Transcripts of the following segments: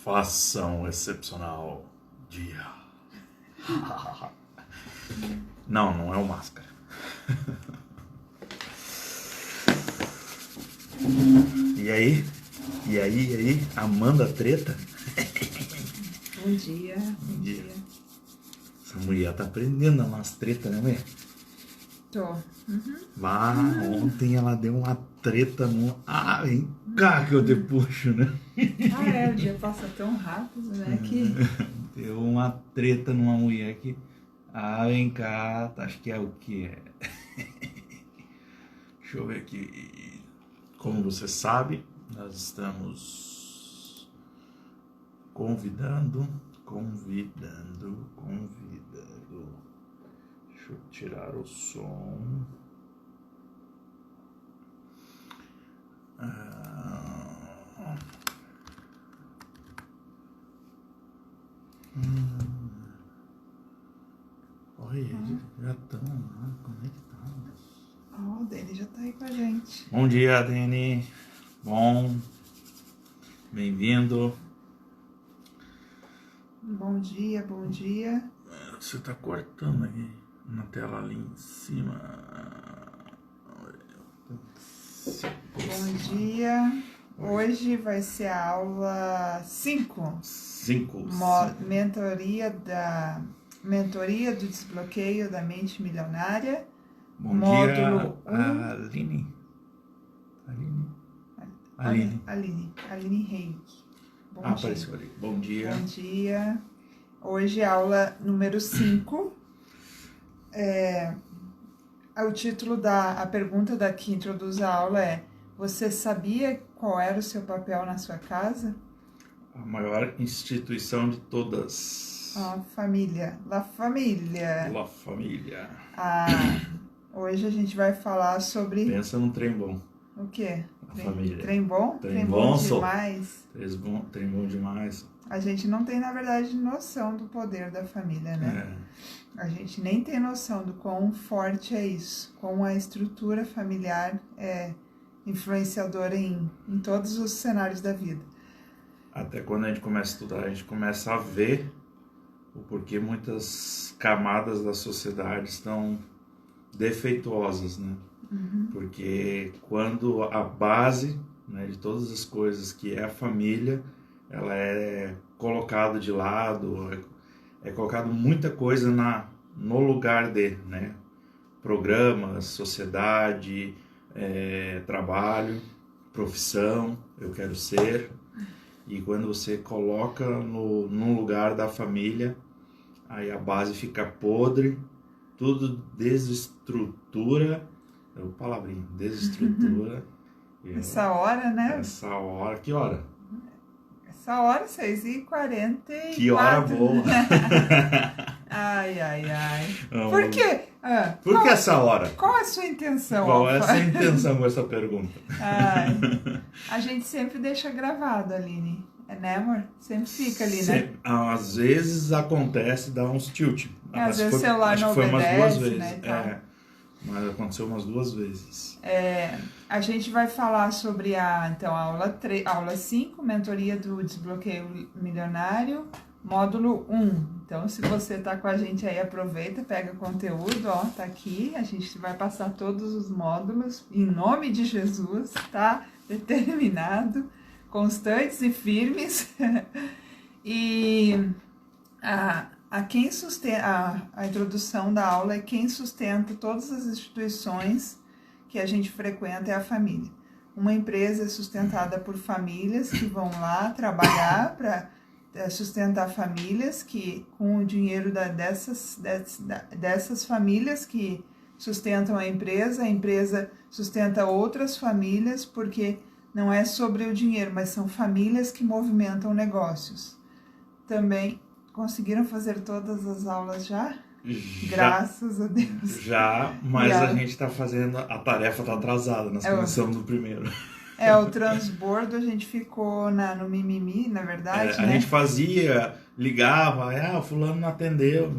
Faça um excepcional dia. Não é o Máscara. E aí? Amanda Treta? Bom dia. Bom dia. Essa mulher tá aprendendo umas tretas, né, mulher? Tô. Ontem ela deu uma treta no... vem cá que eu te puxo, né? O dia passa tão rápido, né? Que... Deu uma treta numa mulher que... vem cá, acho que é o que é. Deixa eu ver aqui. Como você sabe, nós estamos convidando. Deixa eu tirar o som. Olha, já estão lá, como é que tá? O Dani já tá aí com a gente. Bom dia, Dani. Bom, bem-vindo. Bom dia. Você tá cortando aí na tela ali em cima. Bom dia. Hoje vai ser a aula 5. Mentoria do desbloqueio da mente milionária. Bom Módulo dia, 1. Aline Reik. Bom dia. Apareceu ali. Bom dia. Bom dia. Hoje aula número 5. O título a pergunta que introduz a aula é: você sabia qual era o seu papel na sua casa? A maior instituição de todas. A família. La Família. La Família. Hoje a gente vai falar sobre... Pensa num trem bom. O quê? Família. Trem bom? Trem bom demais. Trem bom demais. A gente não tem, na verdade, noção do poder da família, né? A gente nem tem noção do quão forte é isso, como a estrutura familiar é influenciadora em todos os cenários da vida. Até quando a gente começa a estudar, a gente começa a ver o porquê muitas camadas da sociedade estão defeituosas, né? Porque quando a base, né, de todas as coisas que é a família, ela é colocada de lado, é colocado muita coisa no lugar de, né? Programas, sociedade, trabalho, profissão, eu quero ser. E quando você coloca no lugar da família, aí a base fica podre, tudo desestrutura. Desestrutura. Essa hora, né? Essa hora, que hora? Essa hora, 6h44. Que hora boa! Ai. Por quê? Por que essa hora? Qual é a sua intenção? Qual é a sua intenção com essa pergunta? A gente sempre deixa gravado, Aline. Né, amor? Sempre fica ali, né? Às vezes acontece, dá uns tilt. Às vezes o celular não foi umas obedece, 2 vezes. né? Mas aconteceu umas 2 vezes. A gente vai falar sobre a aula 5, mentoria do desbloqueio milionário, módulo 1. Então, se você está com a gente aí, aproveita, pega conteúdo, tá aqui. A gente vai passar todos os módulos, em nome de Jesus, tá? Determinado, constantes e firmes. E quem sustenta a introdução da aula é quem sustenta todas as instituições que a gente frequenta é a família. Uma empresa é sustentada por famílias que vão lá trabalhar para sustentar famílias que, com o dinheiro dessas famílias que sustentam a empresa sustenta outras famílias, porque não é sobre o dinheiro, mas são famílias que movimentam negócios. Também conseguiram fazer todas as aulas já? Graças a Deus. Já, mas a gente está fazendo, a tarefa está atrasada, nós começamos no primeiro. O transbordo a gente ficou no mimimi, na verdade, A né? gente fazia, ligava, o fulano não atendeu,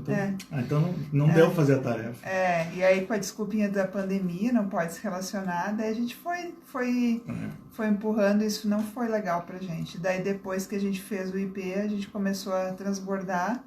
então não deu fazer a tarefa. E aí com a desculpinha da pandemia, não pode se relacionar, daí a gente foi empurrando, isso não foi legal pra gente. Daí depois que a gente fez o IP, a gente começou a transbordar,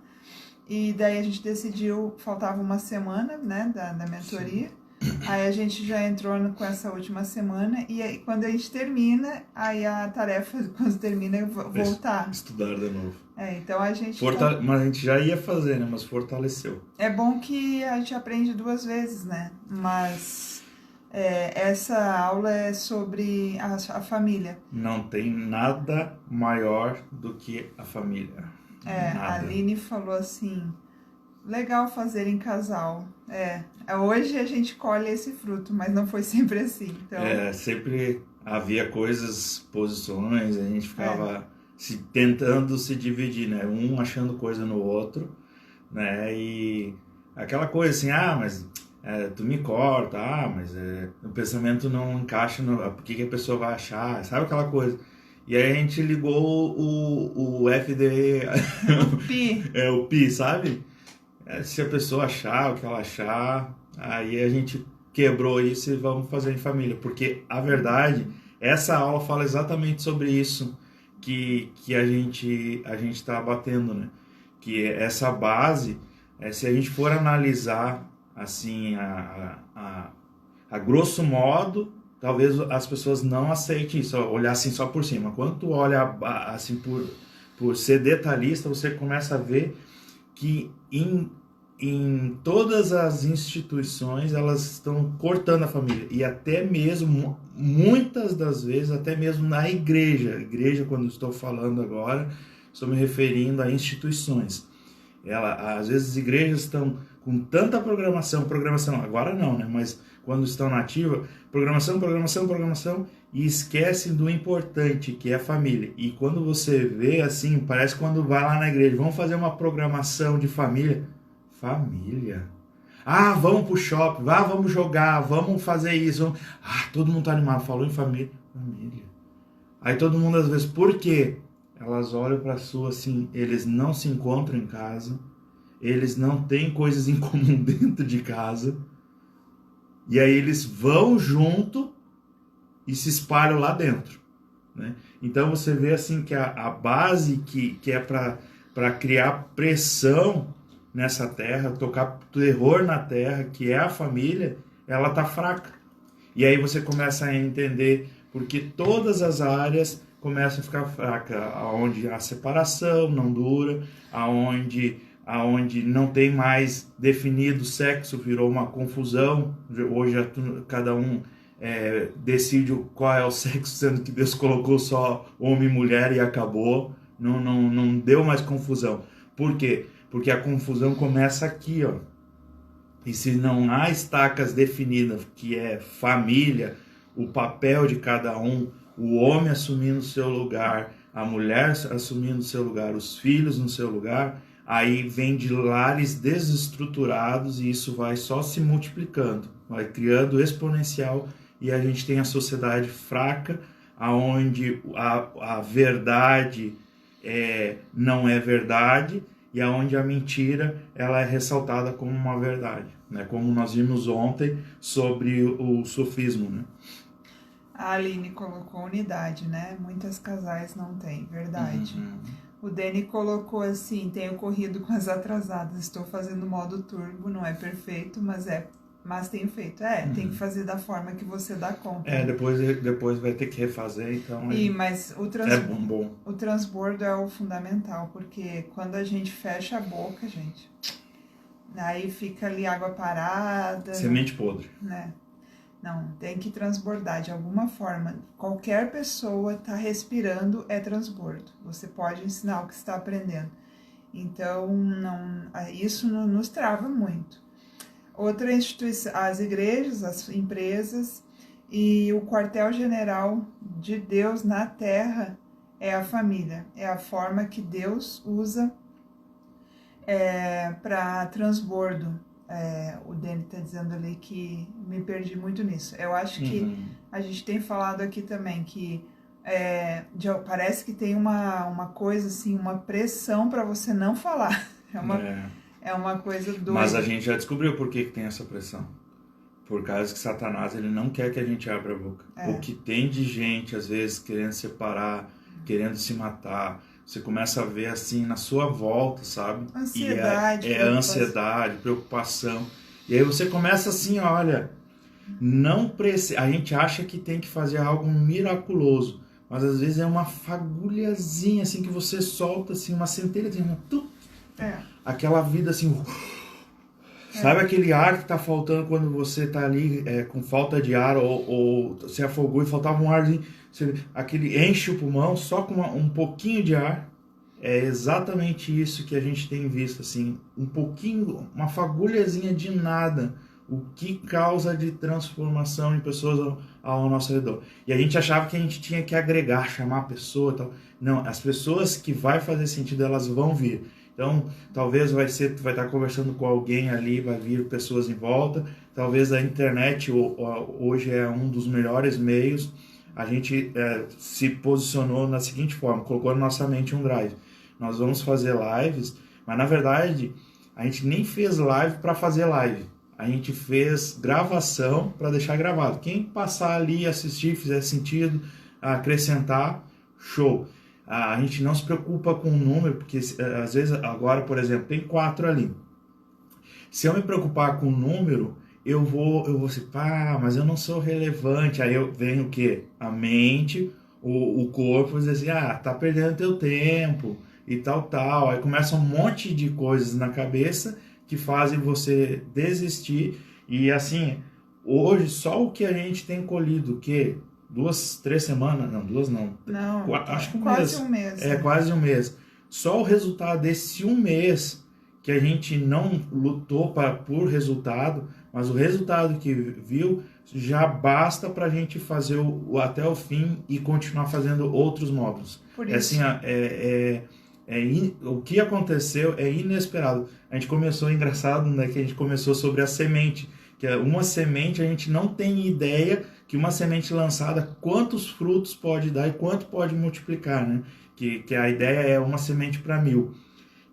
e daí a gente decidiu, faltava uma semana, né, da mentoria. Sim. Aí a gente já entrou com essa última semana, e aí quando a gente termina, aí a tarefa, quando termina, é voltar. Estudar de novo. Então a gente... Mas a gente já ia fazer, né? Mas fortaleceu. É bom que a gente aprende 2 vezes, né? Mas essa aula é sobre a família. Não tem nada maior do que a família. Nada. A Aline falou assim... Legal fazer em casal. Hoje a gente colhe esse fruto, mas não foi sempre assim. Então... sempre havia posições, a gente ficava tentando se dividir, né? Um achando coisa no outro, né? E aquela coisa assim, mas tu me corta, mas o pensamento não encaixa, por que a pessoa vai achar? Sabe aquela coisa? E aí a gente ligou o FD... o Pi. O Pi, sabe? Se a pessoa achar o que ela achar, aí a gente quebrou isso e vamos fazer em família. Porque a verdade, essa aula fala exatamente sobre isso que a gente está batendo, né? Que essa base, se a gente for analisar assim, a grosso modo, talvez as pessoas não aceitem isso, olhar assim só por cima. Quando tu olha assim por ser detalhista, você começa a ver que em todas as instituições elas estão cortando a família, e até mesmo, muitas das vezes, até mesmo na igreja, quando estou falando agora, estou me referindo a instituições. Às vezes as igrejas estão com tanta programação, agora não, né? Mas quando estão na ativa, programação, e esquecem do importante, que é a família. E quando você vê assim, parece quando vai lá na igreja, vamos fazer uma programação de família. Vamos pro shopping, vamos jogar, vamos fazer isso. Todo mundo tá animado, falou em família. Aí todo mundo às vezes, por quê? Elas olham para sua assim, eles não se encontram em casa, eles não têm coisas em comum dentro de casa, e aí eles vão junto e se espalham lá dentro, né? Então você vê assim que a base que é para criar pressão nessa terra, tocar terror na terra, que é a família, ela tá fraca. E aí você começa a entender porque todas as áreas começam a ficar fracas, aonde a separação não dura, aonde não tem mais definido sexo, virou uma confusão. Hoje cada um decide qual é o sexo, sendo que Deus colocou só homem e mulher e acabou. Não deu mais confusão. Por quê? Porque a confusão começa aqui, ó. E se não há estacas definidas, que é família, o papel de cada um, o homem assumindo o seu lugar, a mulher assumindo o seu lugar, os filhos no seu lugar, aí vem de lares desestruturados e isso vai só se multiplicando, vai criando exponencial, e a gente tem a sociedade fraca, aonde a verdade não é verdade, e aonde a mentira ela é ressaltada como uma verdade, né? Como nós vimos ontem sobre o sofismo, né? A Aline colocou unidade, né? Muitos casais não têm, verdade. O Dani colocou assim, tenho corrido com as atrasadas, estou fazendo modo turbo, não é perfeito, mas tenho feito. Tem que fazer da forma que você dá conta. Depois vai ter que refazer, então... Mas bom. O transbordo é o fundamental, porque quando a gente fecha a boca, gente, aí fica ali água parada... Semente podre. Né? Não, tem que transbordar de alguma forma. Qualquer pessoa está respirando é transbordo. Você pode ensinar o que está aprendendo. Então, isso nos trava muito. Outra instituição, as igrejas, as empresas e o quartel-general de Deus na terra é a família. É a forma que Deus usa para transbordo. o Dani está dizendo ali que me perdi muito nisso. Eu acho que a gente tem falado aqui também que parece que tem uma coisa assim, uma pressão para você não falar. É uma coisa doida. Mas a gente já descobriu por que tem essa pressão. Por causa que Satanás, ele não quer que a gente abra a boca. O que tem de gente, às vezes, querendo separar, querendo se matar, você começa a ver assim na sua volta, sabe? Ansiedade. E ansiedade, preocupação. E aí você começa assim, olha, a gente acha que tem que fazer algo miraculoso, mas às vezes é uma fagulhazinha assim que você solta, assim, uma centelha, assim, aquela vida assim... Sabe aquele ar que tá faltando quando você tá ali com falta de ar ou se afogou e faltava um arzinho, aquele enche o pulmão só com um pouquinho de ar? É exatamente isso que a gente tem visto, assim, um pouquinho, uma fagulhazinha de nada, o que causa de transformação em pessoas ao nosso redor. E a gente achava que a gente tinha que agregar, chamar a pessoa e tal. Não, as pessoas que vai fazer sentido, elas vão vir. Então, talvez tu vai estar conversando com alguém ali, vai vir pessoas em volta. Talvez a internet hoje é um dos melhores meios. A gente se posicionou na seguinte forma, colocou na nossa mente um drive. Nós vamos fazer lives, mas na verdade a gente nem fez live para fazer live. A gente fez gravação para deixar gravado. Quem passar ali, assistir, fizer sentido, acrescentar, show. A gente não se preocupa com o número, porque às vezes, agora, por exemplo, tem 4 ali. Se eu me preocupar com o número, eu vou assim, mas eu não sou relevante. Aí vem o quê? A mente, o corpo, dizer assim, tá perdendo teu tempo e tal. Aí começa um monte de coisas na cabeça que fazem você desistir. E assim, hoje, só o que a gente tem colhido, o quê? 2, 3 semanas? Não, 2 não. Não, acho que quase um mês. Quase um mês. Só o resultado desse um mês, que a gente não lutou por resultado, mas o resultado que viu já basta para a gente fazer até o fim e continuar fazendo outros módulos. Por isso. O que aconteceu é inesperado. A gente começou, engraçado, né, que a gente começou sobre a semente, que uma semente a gente não tem ideia que uma semente lançada, quantos frutos pode dar e quanto pode multiplicar, né? Que a ideia é uma semente para 1000.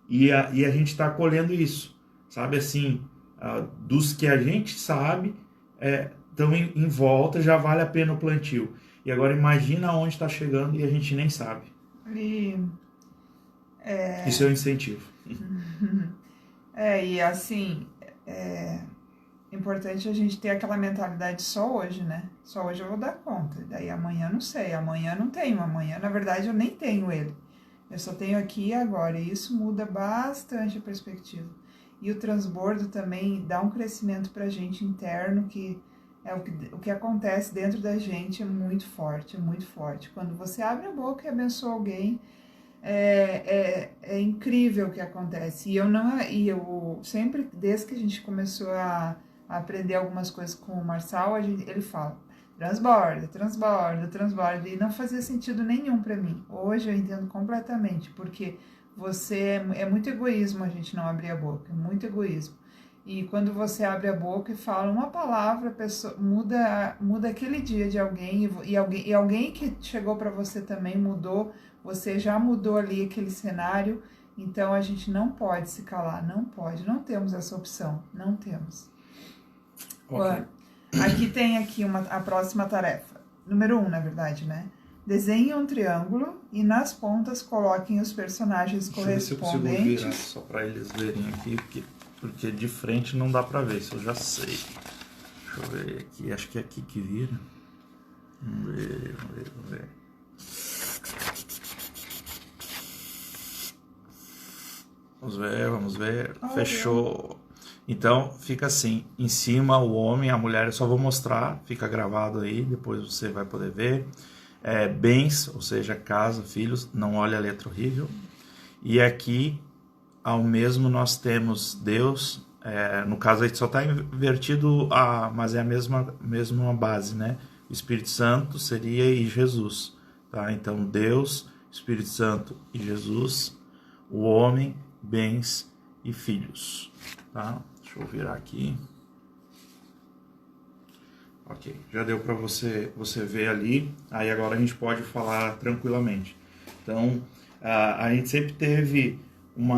E a gente está colhendo isso, sabe? Assim, dos que a gente sabe, estão em volta, já vale a pena o plantio. E agora imagina onde está chegando e a gente nem sabe. Isso é um incentivo. E assim... importante a gente ter aquela mentalidade só hoje, né? Só hoje eu vou dar conta. Daí amanhã não sei, amanhã não tenho. Amanhã, na verdade, eu nem tenho ele. Eu só tenho aqui e agora. E isso muda bastante a perspectiva. E o transbordo também dá um crescimento pra gente interno, que é o que acontece dentro da gente é muito forte, é muito forte. Quando você abre a boca e abençoa alguém, é incrível o que acontece. E eu sempre, desde que a gente começou a aprender algumas coisas com o Marçal, ele fala, transborda, e não fazia sentido nenhum para mim. Hoje eu entendo completamente, porque é muito egoísmo a gente não abrir a boca, é muito egoísmo. E quando você abre a boca e fala uma palavra, a pessoa muda aquele dia de alguém, e alguém que chegou para você também mudou, você já mudou ali aquele cenário. Então a gente não pode se calar, não temos essa opção, não temos. Okay. Aqui tem a próxima tarefa. Número 1, na verdade, né? Desenhe um triângulo e nas pontas coloquem os personagens correspondentes. Deixa eu ver se eu consigo virar só para eles verem aqui, porque de frente não dá para ver, isso eu já sei. Deixa eu ver aqui, acho que é aqui que vira. Vamos ver. Vamos ver. Fechou. Então, fica assim, em cima o homem, a mulher, eu só vou mostrar, fica gravado aí, depois você vai poder ver. Bens, ou seja, casa, filhos, não olha a letra horrível. E aqui, ao mesmo, nós temos Deus, no caso aí só está invertido, mas é a mesma base, né? O Espírito Santo seria e Jesus, tá? Então, Deus, Espírito Santo e Jesus, o homem, bens e filhos, tá? Deixa eu virar aqui. Ok, já deu para você ver ali. Aí agora a gente pode falar tranquilamente. Então, a gente sempre teve um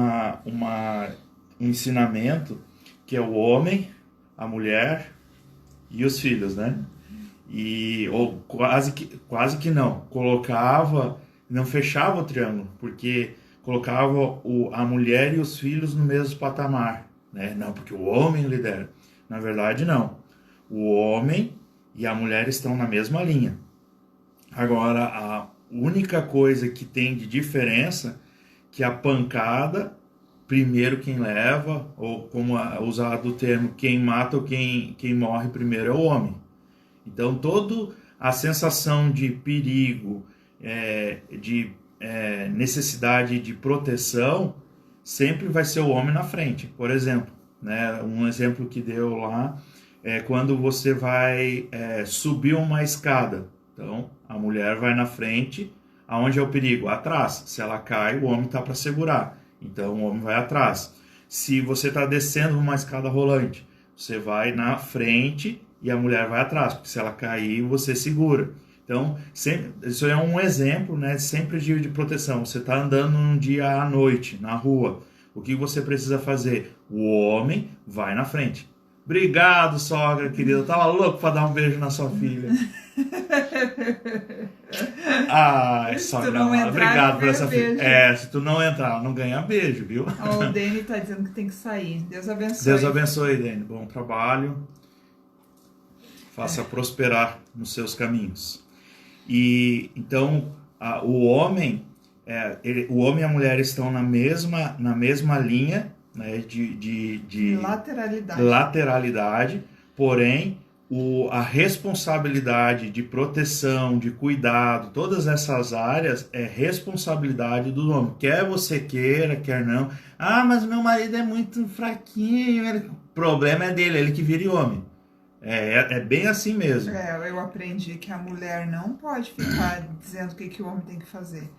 ensinamento que é o homem, a mulher e os filhos, né? Ou quase que não. Não fechava o triângulo, porque colocava a mulher e os filhos no mesmo patamar, né? Não, porque o homem lidera. Na verdade, não. O homem e a mulher estão na mesma linha. Agora, a única coisa que tem de diferença que a pancada, primeiro quem leva, ou como usado o termo, quem mata ou quem morre primeiro é o homem. Então, toda a sensação de perigo, de necessidade de proteção, sempre vai ser o homem na frente. Por exemplo, né, um exemplo que deu lá é quando você vai subir uma escada. Então, a mulher vai na frente. Aonde é o perigo? Atrás. Se ela cai, o homem está para segurar. Então, o homem vai atrás. Se você está descendo uma escada rolante, você vai na frente e a mulher vai atrás. Porque se ela cair, você segura. Então, isso é um exemplo, né, sempre de proteção. Você está andando num dia à noite, na rua. O que você precisa fazer? O homem vai na frente. Obrigado, sogra querida. Eu tava louco para dar um beijo na sua filha. Ai, sogra, obrigado por essa filha. Se tu não entrar, não ganha beijo, viu? O Dani tá dizendo que tem que sair. Deus abençoe. Deus abençoe, Dani. Bom trabalho. Faça prosperar nos seus caminhos. E então, o homem e a mulher estão na mesma linha, né, de lateralidade, porém a responsabilidade de proteção, de cuidado, todas essas áreas é responsabilidade do homem. Quer você queira, quer não. Ah, mas meu marido é muito fraquinho. O problema é dele, ele que vira homem. É bem assim mesmo. Eu aprendi que a mulher não pode ficar dizendo o que o homem tem que fazer.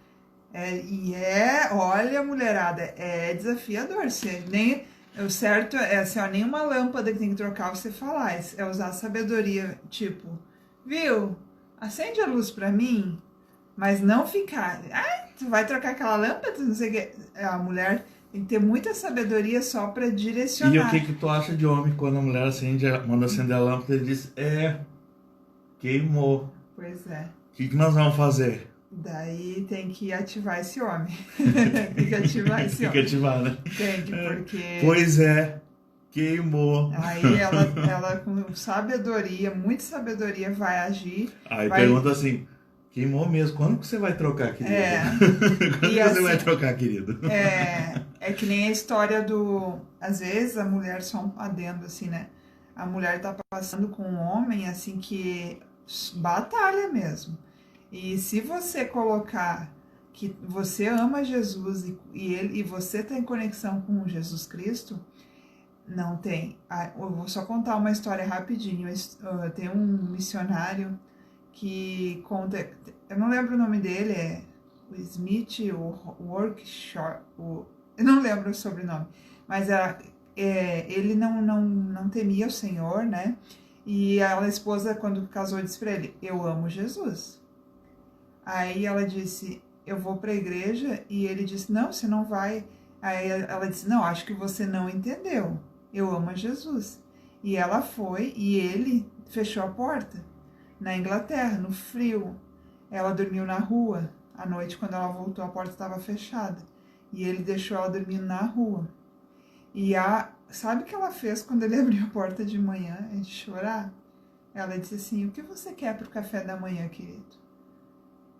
Olha, mulherada, é desafiador. O certo é assim, nenhuma lâmpada que tem que trocar você falar. É usar a sabedoria, tipo, viu? Acende a luz pra mim, mas não ficar. Tu vai trocar aquela lâmpada? Não sei o que. A mulher tem que ter muita sabedoria só pra direcionar. E o que tu acha de homem quando a mulher manda acender a lâmpada e diz: queimou. Pois é. O que nós vamos fazer? Daí tem que ativar esse homem. Tem que ativar esse homem. Tem que ativar, né? Tem que, porque... Pois é, queimou. Aí ela com sabedoria, muita sabedoria, vai agir. Aí pergunta assim, queimou mesmo, quando que você vai trocar, querido? Quando você vai trocar, querido? É que nem a história às vezes a mulher, só um adendo assim, né? A mulher tá passando com um homem, assim, que batalha mesmo. E se você colocar que você ama Jesus e você está em conexão com Jesus Cristo, não tem. Eu vou só contar uma história rapidinho. Tem um missionário que conta, eu não lembro o nome dele, é o Smith, o Workshop, eu não lembro o sobrenome, mas ele não temia o Senhor, né? E a esposa, quando casou, disse para ele: eu amo Jesus. Aí ela disse: eu vou para a igreja. E ele disse: não, você não vai. Aí ela disse: não, acho que você não entendeu. Eu amo Jesus. E ela foi e ele fechou a porta. Na Inglaterra, no frio. Ela dormiu na rua. À noite, quando ela voltou, a porta estava fechada. E ele deixou ela dormindo na rua. E sabe o que ela fez quando ele abriu a porta de manhã? De chorar? Ela disse assim: o que você quer para o café da manhã, querido?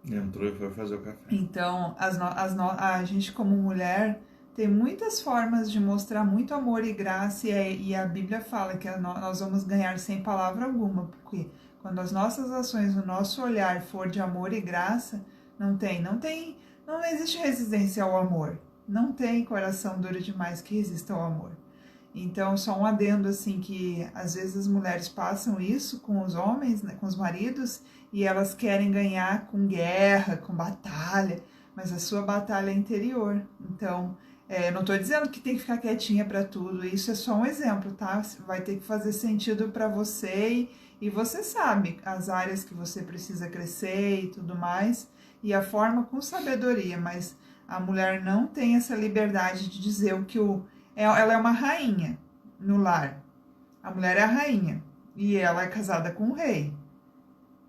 Entrou e foi fazer o café. Então, a gente como mulher tem muitas formas de mostrar muito amor e graça, e a Bíblia fala que nós vamos ganhar sem palavra alguma, porque quando as nossas ações, o nosso olhar for de amor e graça, não existe resistência ao amor. Não tem coração duro demais que resista ao amor. Então, só um adendo, assim, que às vezes as mulheres passam isso com os homens, né, com os maridos, e elas querem ganhar com guerra, com batalha, mas a sua batalha é interior. Então, Não estou dizendo que tem que ficar quietinha para tudo, isso é só um exemplo, tá? Vai ter que fazer sentido para você e você sabe as áreas que você precisa crescer e tudo mais, e a forma com sabedoria, mas a mulher não tem essa liberdade de dizer o que ela é uma rainha no lar. A mulher é a rainha e ela é casada com o rei.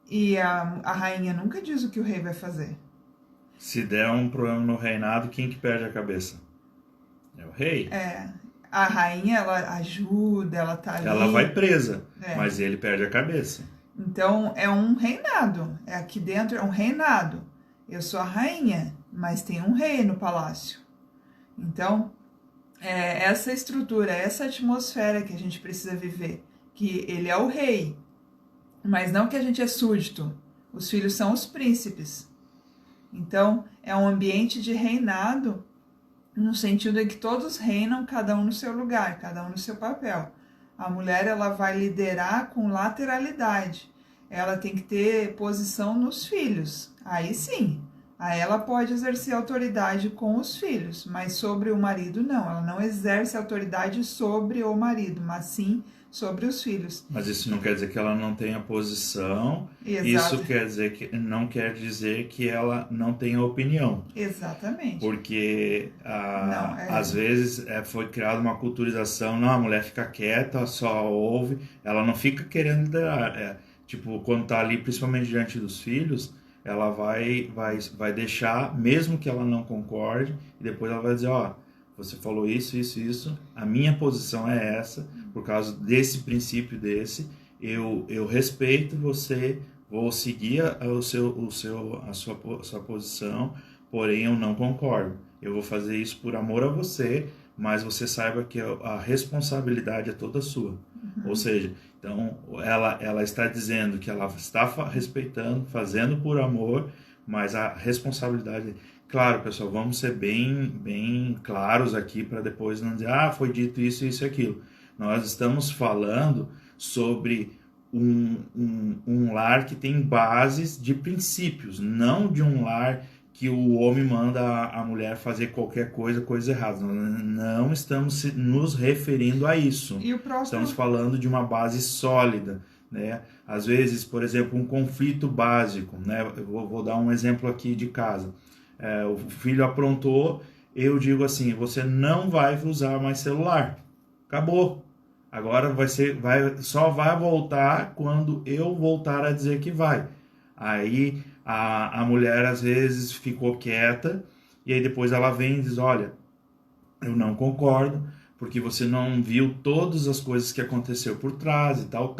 E a rainha nunca diz o que o rei vai fazer. Se der um problema no reinado, quem que perde a cabeça? É o rei. A rainha, ela ajuda, ela tá ali. Ela vai presa, mas ele perde a cabeça. Então, é um reinado. Aqui dentro é um reinado. Eu sou a rainha, mas tem um rei no palácio. Então, essa estrutura, essa atmosfera que a gente precisa viver. Que ele é o rei, mas não que a gente é súdito. Os filhos são os príncipes. Então, é um ambiente de reinado, no sentido de que todos reinam, cada um no seu lugar, cada um no seu papel. A mulher, ela vai liderar com lateralidade. Ela tem que ter posição nos filhos. Aí sim, aí ela pode exercer autoridade com os filhos, mas sobre o marido não. Ela não exerce autoridade sobre o marido, mas sim sobre os filhos. Mas isso não quer dizer que ela não tenha posição. Exato. Isso não quer dizer que ela não tenha opinião. Exatamente. Porque às vezes foi criada uma culturização, não, a mulher fica quieta, só ouve, ela não fica querendo liderar. Tipo, quando tá ali, principalmente diante dos filhos, ela vai deixar, mesmo que ela não concorde, e depois ela vai dizer, você falou isso, a minha posição é essa, por causa desse princípio eu respeito você, vou seguir a sua posição, porém eu não concordo. Eu vou fazer isso por amor a você, mas você saiba que a responsabilidade é toda sua. Uhum. Ou seja, então ela está dizendo que ela está respeitando, fazendo por amor, mas a responsabilidade... Claro, pessoal, vamos ser bem claros aqui para depois não dizer, foi dito isso e aquilo. Nós estamos falando sobre um lar que tem bases de princípios, não de um lar que o homem manda a mulher fazer qualquer coisa errada. Nós não estamos nos referindo a isso. E o próximo... Estamos falando de uma base sólida, né? Às vezes, por exemplo, um conflito básico, né? Eu vou dar um exemplo aqui de casa. O filho aprontou, eu digo assim, você não vai usar mais celular. Acabou. Agora só vai voltar quando eu voltar a dizer que vai. Aí a mulher às vezes ficou quieta e aí depois ela vem e diz, olha, eu não concordo, porque você não viu todas as coisas que aconteceu por trás e tal.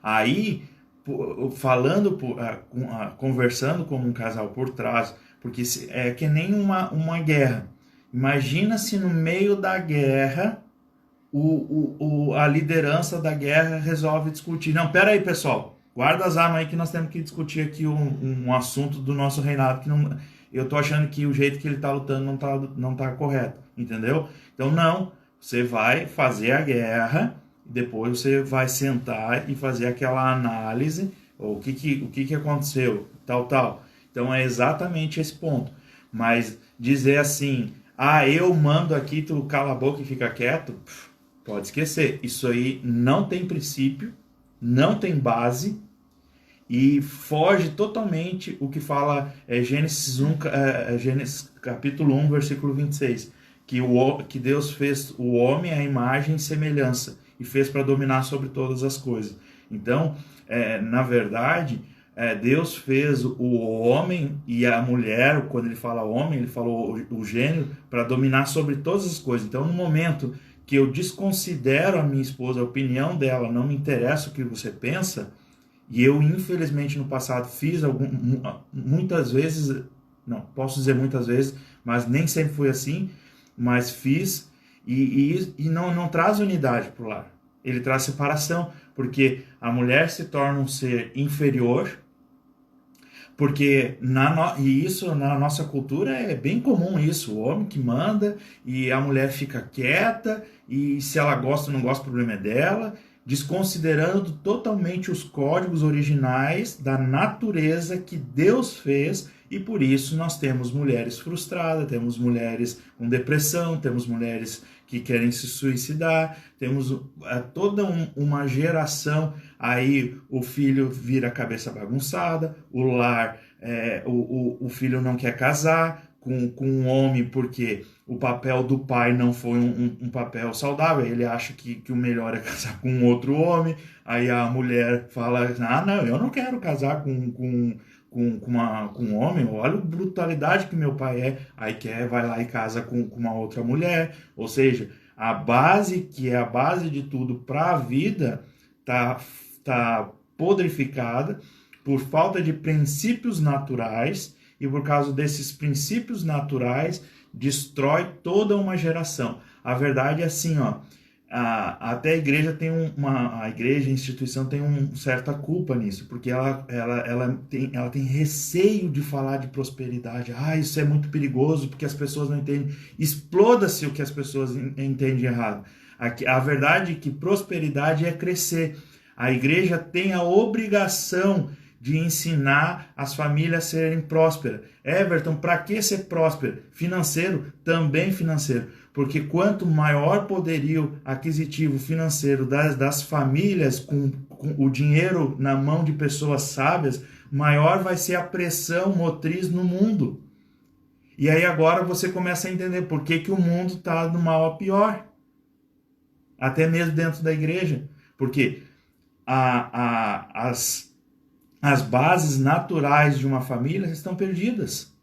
Aí, conversando como um casal por trás, porque é que nem uma guerra. Imagina se no meio da guerra a liderança da guerra resolve discutir. Não, pera aí, pessoal. Guarda as armas aí que nós temos que discutir aqui um assunto do nosso reinado que não, eu tô achando que o jeito que ele tá lutando não tá correto, entendeu? Então não, você vai fazer a guerra, depois você vai sentar e fazer aquela análise, o que aconteceu, tal. Então é exatamente esse ponto. Mas dizer assim, eu mando aqui, tu cala a boca e fica quieto, pode esquecer. Isso aí não tem princípio, não tem base e foge totalmente o que fala Gênesis capítulo 1, versículo 26, que Deus fez o homem à imagem e semelhança e fez para dominar sobre todas as coisas. Então, na verdade... Deus fez o homem e a mulher, quando ele fala homem, ele falou o gênero, para dominar sobre todas as coisas. Então, no momento que eu desconsidero a minha esposa, a opinião dela, não me interessa o que você pensa, e eu, infelizmente, no passado fiz muitas vezes, não posso dizer muitas vezes, mas nem sempre foi assim, mas fiz, e não traz unidade para o lar. Ele traz separação, porque a mulher se torna um ser inferior, porque isso na nossa cultura é bem comum isso, o homem que manda e a mulher fica quieta e se ela gosta ou não gosta, o problema é dela, desconsiderando totalmente os códigos originais da natureza que Deus fez E por isso nós temos mulheres frustradas, temos mulheres com depressão, temos mulheres que querem se suicidar, temos toda uma geração, aí o filho vira cabeça bagunçada, o lar, o filho não quer casar com um homem porque o papel do pai não foi um papel saudável, ele acha que o melhor é casar com outro homem, aí a mulher fala, não, eu não quero casar com um homem, olha a brutalidade que meu pai é, aí vai lá e casa com uma outra mulher, ou seja, a base, que é a base de tudo para a vida, tá podrificada por falta de princípios naturais, e por causa desses princípios naturais, destrói toda uma geração. A verdade é assim, ó, até a igreja tem a igreja, a instituição tem uma certa culpa nisso, porque ela tem receio de falar de prosperidade. Isso é muito perigoso porque as pessoas não entendem. Exploda-se o que as pessoas entendem errado. A verdade é que prosperidade é crescer. A igreja tem a obrigação de ensinar as famílias a serem prósperas. Everton, para que ser próspero? Financeiro? Também financeiro. Porque quanto maior poderio aquisitivo financeiro das famílias com o dinheiro na mão de pessoas sábias, maior vai ser a pressão motriz no mundo. E aí agora você começa a entender por que o mundo está do mal a pior. Até mesmo dentro da igreja. Porque as bases naturais de uma família estão perdidas.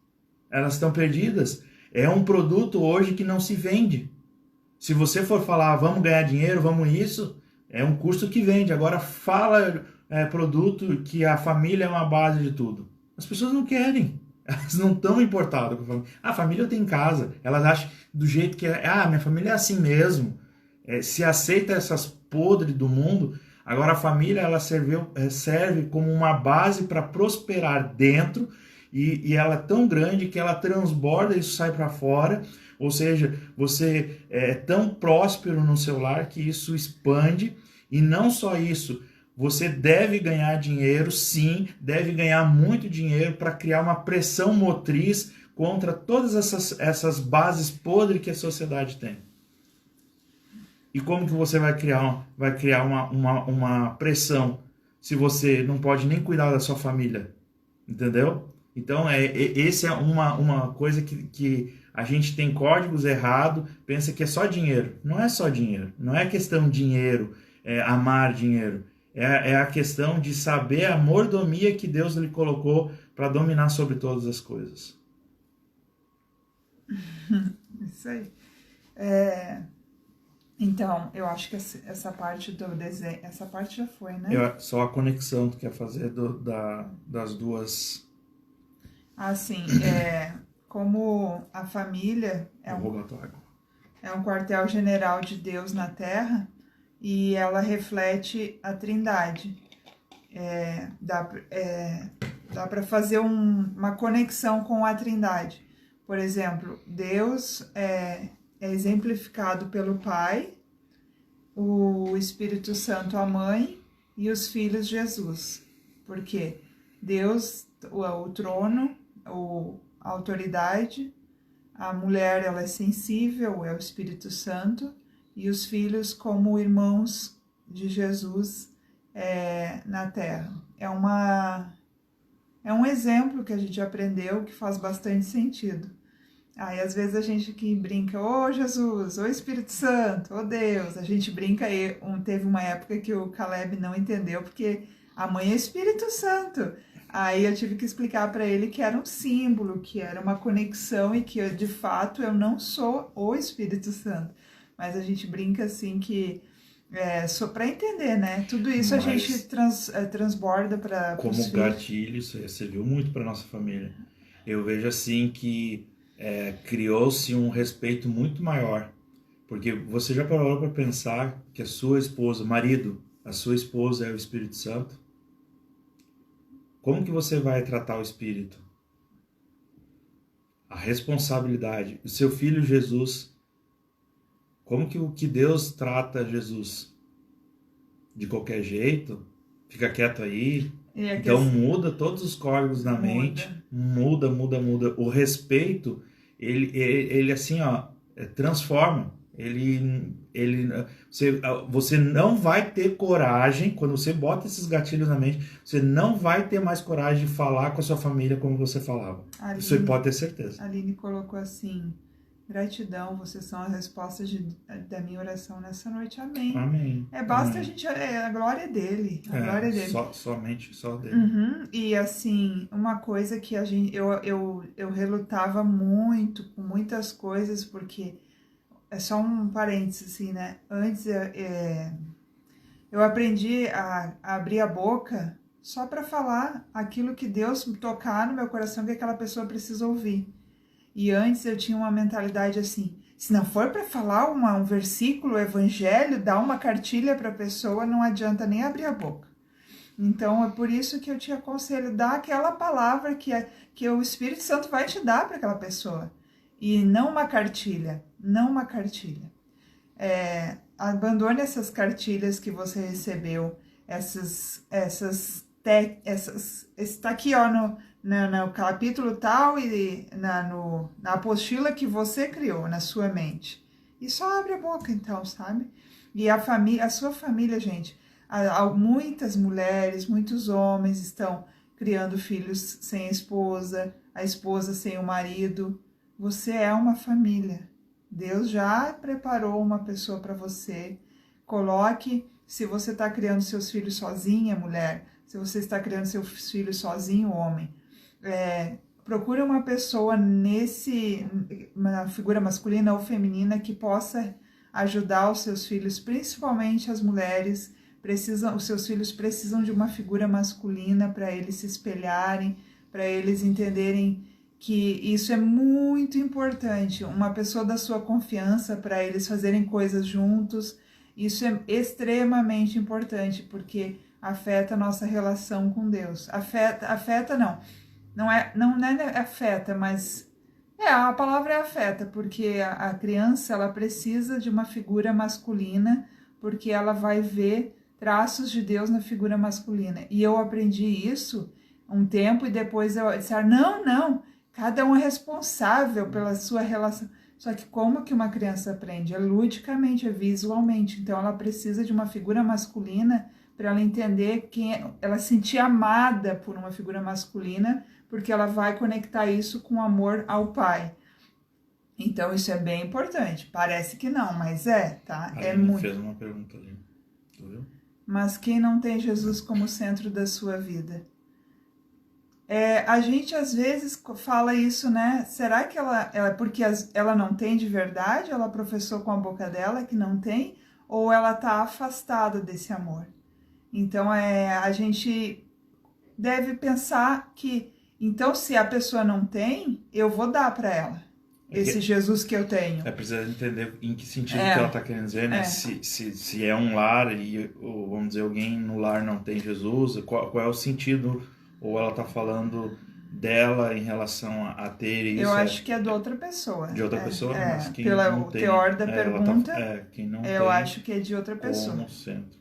Elas estão perdidas. É um produto hoje que não se vende. Se você for falar, vamos ganhar dinheiro, vamos isso, é um curso que vende. Agora fala produto que a família é uma base de tudo. As pessoas não querem. Elas não estão importadas com a família. A família eu tenho em casa. Elas acham do jeito que é. Minha família é assim mesmo. Se aceita essas podres do mundo. Agora a família ela serve como uma base para prosperar dentro. E ela é tão grande que ela transborda e isso sai para fora. Ou seja, você é tão próspero no seu lar que isso expande. E não só isso, você deve ganhar dinheiro, sim, deve ganhar muito dinheiro para criar uma pressão motriz contra todas essas bases podres que a sociedade tem. E como que você vai criar uma pressão se você não pode nem cuidar da sua família? Entendeu? Então, esse é uma coisa que a gente tem códigos errados, pensa que é só dinheiro. Não é só dinheiro. Não é questão de dinheiro, amar dinheiro. É a questão de saber a mordomia que Deus lhe colocou para dominar sobre todas as coisas. Isso aí. Então, eu acho que essa parte do desenho, essa parte já foi, né? Só a conexão que tu quer fazer das duas... Sim. Como a família é um quartel-general de Deus na Terra e ela reflete a Trindade. Dá para fazer uma conexão com a Trindade. Por exemplo, Deus é exemplificado pelo Pai, o Espírito Santo, a Mãe e os filhos Jesus. Porque Deus, o trono, a autoridade, a mulher ela é sensível, é o Espírito Santo, e os filhos como irmãos de Jesus na Terra. É um exemplo que a gente aprendeu que faz bastante sentido. Aí às vezes a gente que brinca, ô Jesus, ô Espírito Santo, ô Deus, a gente brinca aí, teve uma época que o Caleb não entendeu porque a mãe é Espírito Santo. Aí eu tive que explicar para ele que era um símbolo, que era uma conexão e que de fato eu não sou o Espírito Santo. Mas a gente brinca assim que só para entender, né? Tudo isso a gente transborda para como gatilho, isso serviu muito para nossa família. Eu vejo assim que criou-se um respeito muito maior, porque você já parou para pensar que a sua esposa, marido, a sua esposa é o Espírito Santo? Como que você vai tratar o Espírito? A responsabilidade. O seu filho Jesus, como que Deus trata Jesus? De qualquer jeito? Fica quieto aí? Então muda todos os códigos da mente, muda. O respeito, ele assim, ó, transforma. Você não vai ter coragem, quando você bota esses gatilhos na mente, você não vai ter mais coragem de falar com a sua família como você falava. Você pode ter certeza. A Aline colocou assim: gratidão, vocês são a resposta da minha oração nessa noite. Amém. Amém. Basta Amém. A gente. A glória dele. A glória dele. Somente dele. Uhum. E assim, uma coisa que eu relutava muito com muitas coisas, porque é só um parênteses, assim, né? Antes eu aprendi a abrir a boca só para falar aquilo que Deus tocar no meu coração que aquela pessoa precisa ouvir. E antes eu tinha uma mentalidade assim: se não for para falar um versículo, evangelho, dar uma cartilha para a pessoa, não adianta nem abrir a boca. Então é por isso que eu te aconselho, dar aquela palavra que o Espírito Santo vai te dar para aquela pessoa. E não uma cartilha, não uma cartilha. Abandone essas cartilhas que você recebeu, está aqui, ó, no capítulo tal e na apostila que você criou na sua mente. E só abre a boca, então, sabe? E a sua família, gente, muitas mulheres, muitos homens estão criando filhos sem a esposa sem o marido. Você é uma família. Deus já preparou uma pessoa para você. Coloque, se você está criando seus filhos sozinha, mulher, se você está criando seus filhos sozinho, homem, procure uma pessoa uma figura masculina ou feminina que possa ajudar os seus filhos, principalmente as mulheres. Os seus filhos precisam de uma figura masculina para eles se espelharem, para eles entenderem que isso é muito importante, uma pessoa da sua confiança para eles fazerem coisas juntos. Isso é extremamente importante, porque afeta a nossa relação com Deus. Não é afeta, mas a palavra é afeta, porque a criança ela precisa de uma figura masculina, porque ela vai ver traços de Deus na figura masculina. E eu aprendi isso um tempo e depois eu disse, não, cada um é responsável pela sua relação. Só que como que uma criança aprende? É ludicamente, é visualmente. Então ela precisa de uma figura masculina para ela entender ela se sentir amada por uma figura masculina, porque ela vai conectar isso com amor ao pai. Então isso é bem importante. Parece que não, mas tá? A gente fez uma pergunta ali, tu viu? Mas quem não tem Jesus como centro da sua vida? A gente às vezes fala isso, né? Será que porque ela não tem de verdade? Ela professou com a boca dela que não tem? Ou ela está afastada desse amor? Então a gente deve pensar que, então, se a pessoa não tem, eu vou dar para ela esse Jesus que eu tenho. Precisa entender em que sentido que ela está querendo dizer, né? Se é um lar ou, vamos dizer, alguém no lar não tem Jesus, qual é o sentido? Ou ela está falando dela em relação a ter isso? Eu acho que é de outra pessoa. De outra pessoa? Mas quem pelo não tem, teor da pergunta, quem não eu acho que é de outra pessoa. Como centro.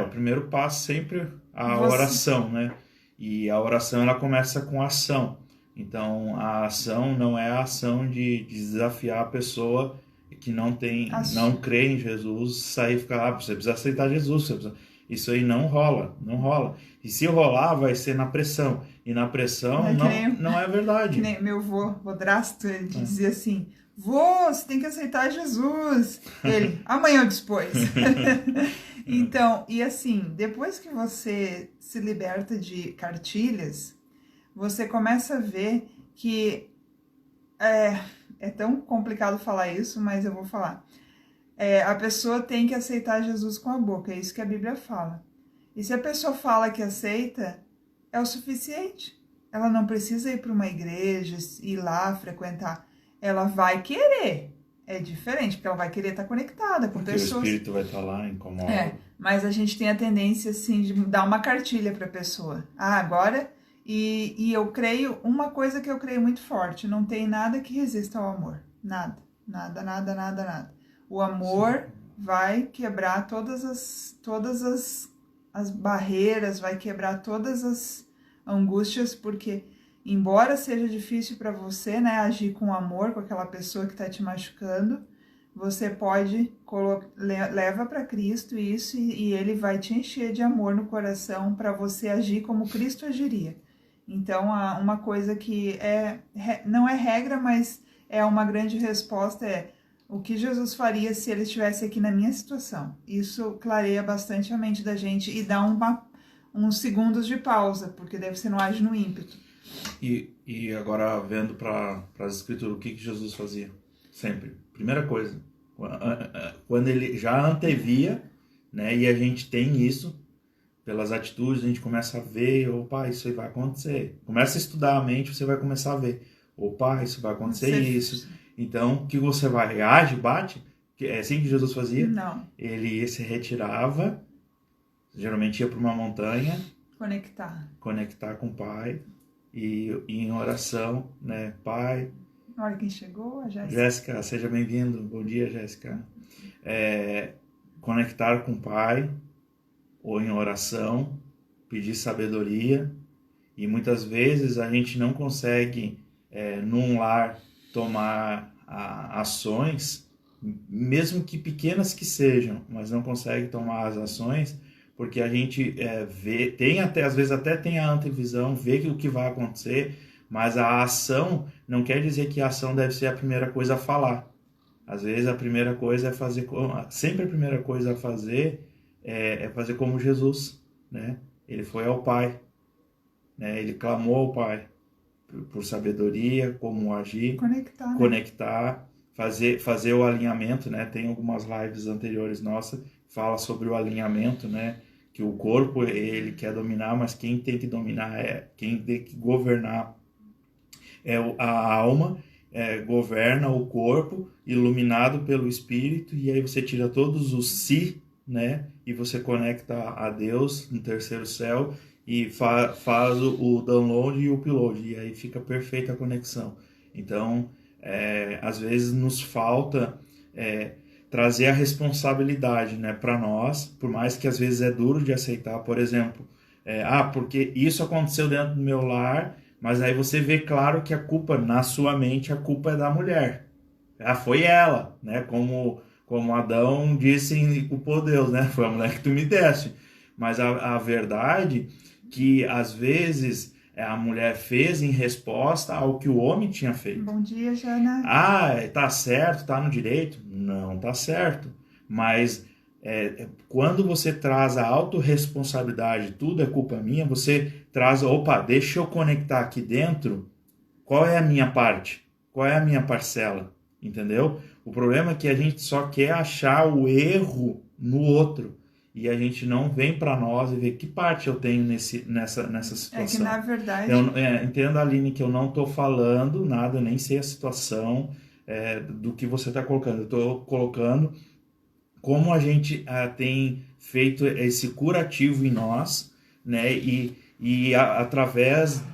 O primeiro passo sempre oração, né? E a oração ela começa com ação. Então a ação não é a ação de desafiar a pessoa que não crê em Jesus, sair e ficar, você precisa aceitar Jesus, isso aí não rola. E se rolar, vai ser na pressão. E na pressão não é verdade. Que nem meu vô Drasto, ele dizia assim, você tem que aceitar Jesus. Ele, amanhã ou depois. Então, e assim, depois que você se liberta de cartilhas, você começa a ver que é tão complicado falar isso, mas eu vou falar. A pessoa tem que aceitar Jesus com a boca, é isso que a Bíblia fala. E se a pessoa fala que aceita, é o suficiente. Ela não precisa ir para uma igreja, ir lá, frequentar. Ela vai querer. É diferente, porque ela vai querer estar conectada com pessoas. Porque o Espírito vai estar lá, incomoda. Mas a gente tem a tendência, assim, de dar uma cartilha para a pessoa. Agora... E eu creio, uma coisa que eu creio muito forte, não tem nada que resista ao amor. Nada. O amor vai quebrar todas as barreiras, vai quebrar todas as angústias, porque embora seja difícil para você, né, agir com amor com aquela pessoa que está te machucando, você pode leva para Cristo isso e ele vai te encher de amor no coração para você agir como Cristo agiria. Então, uma coisa que não é regra, mas é uma grande resposta o que Jesus faria se ele estivesse aqui na minha situação. Isso clareia bastante a mente da gente e dá uns segundos de pausa, porque daí você não age no ímpeto. E agora, vendo para as escrituras, o que Jesus fazia? Sempre. Primeira coisa, quando ele já antevia, né, e a gente tem isso, pelas atitudes, a gente começa a ver, opa, isso aí vai acontecer. Começa a estudar a mente, você vai começar a ver, opa, isso vai acontecer isso. Então, o que você vai? Age, bate? É assim que Jesus fazia? Não. Ele se retirava, geralmente ia para uma montanha, conectar com o Pai, e em oração, né, Pai. Olha quem chegou, a Jéssica. Jéssica, seja bem-vindo. Bom dia, Jéssica. Conectar com o Pai, ou em oração, pedir sabedoria, e muitas vezes a gente não consegue, num lar, tomar ações, mesmo que pequenas que sejam, mas não consegue tomar as ações, porque a gente às vezes até tem a antevisão, vê o que vai acontecer, mas a ação não quer dizer que a ação deve ser a primeira coisa a falar. Às vezes a primeira coisa é fazer, sempre a primeira coisa a fazer é fazer como Jesus, né? Ele foi ao Pai, né? Ele clamou ao Pai por sabedoria, como agir, conectar, fazer o alinhamento, né? Tem algumas lives anteriores nossas que fala sobre o alinhamento, né? Que o corpo ele quer dominar, mas quem tem que dominar quem tem que governar a alma. Governa o corpo, iluminado pelo Espírito, e aí você tira todos os si, né? E você conecta a Deus no terceiro céu e faz o download e o upload, e aí fica perfeita a conexão. Então, às vezes nos falta trazer a responsabilidade, né, para nós, por mais que às vezes é duro de aceitar. Por exemplo, porque isso aconteceu dentro do meu lar, mas aí você vê claro que a culpa, na sua mente, a culpa é da mulher. Foi ela, né? Como Adão disse e culpou Deus, né? Foi a mulher que tu me deste. Mas a verdade que, às vezes, a mulher fez em resposta ao que o homem tinha feito. Bom dia, Jana. Tá certo, tá no direito? Não tá certo. Mas quando você traz a autorresponsabilidade, tudo é culpa minha, você traz, deixa eu conectar aqui dentro, qual é a minha parte? Qual é a minha parcela? Entendeu? O problema é que a gente só quer achar o erro no outro, e a gente não vem para nós e vê que parte eu tenho nessa situação. É que, na verdade... Entenda, Aline, que eu não estou falando nada, eu nem sei a situação do que você está colocando. Eu estou colocando como a gente tem feito esse curativo em nós, né? E através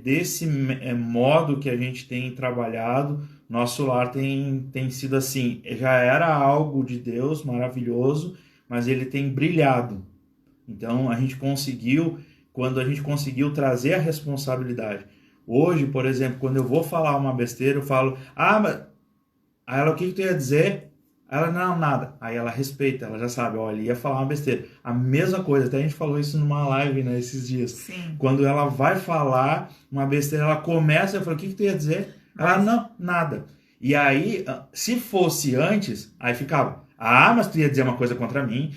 desse modo que a gente tem trabalhado, nosso lar tem sido assim. Já era algo de Deus maravilhoso, mas ele tem brilhado. Então, quando a gente conseguiu trazer a responsabilidade. Hoje, por exemplo, quando eu vou falar uma besteira, eu falo, mas... Aí ela, o que tu ia dizer? Ela, não, nada. Aí ela respeita, ela já sabe, olha, ia falar uma besteira. A mesma coisa, até a gente falou isso numa live, né, esses dias. Sim. Quando ela vai falar uma besteira, ela começa, eu falo, o que tu ia dizer? Ela, não, nada. E aí, se fosse antes, aí ficava, mas tu ia dizer uma coisa contra mim,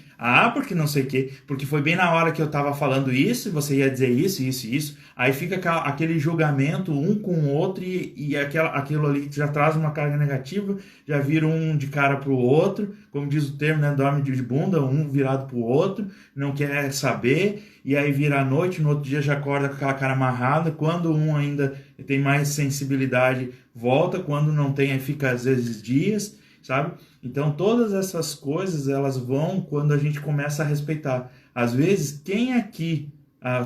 porque não sei o quê, porque foi bem na hora que eu tava falando isso, e você ia dizer isso, isso e isso, aí fica aquele julgamento um com o outro, e aquilo ali já traz uma carga negativa, já vira um de cara pro outro, como diz o termo, né, dorme de bunda, um virado pro outro, não quer saber, e aí vira a noite, no outro dia já acorda com aquela cara amarrada, quando um ainda tem mais sensibilidade, volta, quando não tem, aí fica às vezes dias, sabe? Então todas essas coisas elas vão quando a gente começa a respeitar. Às vezes, quem aqui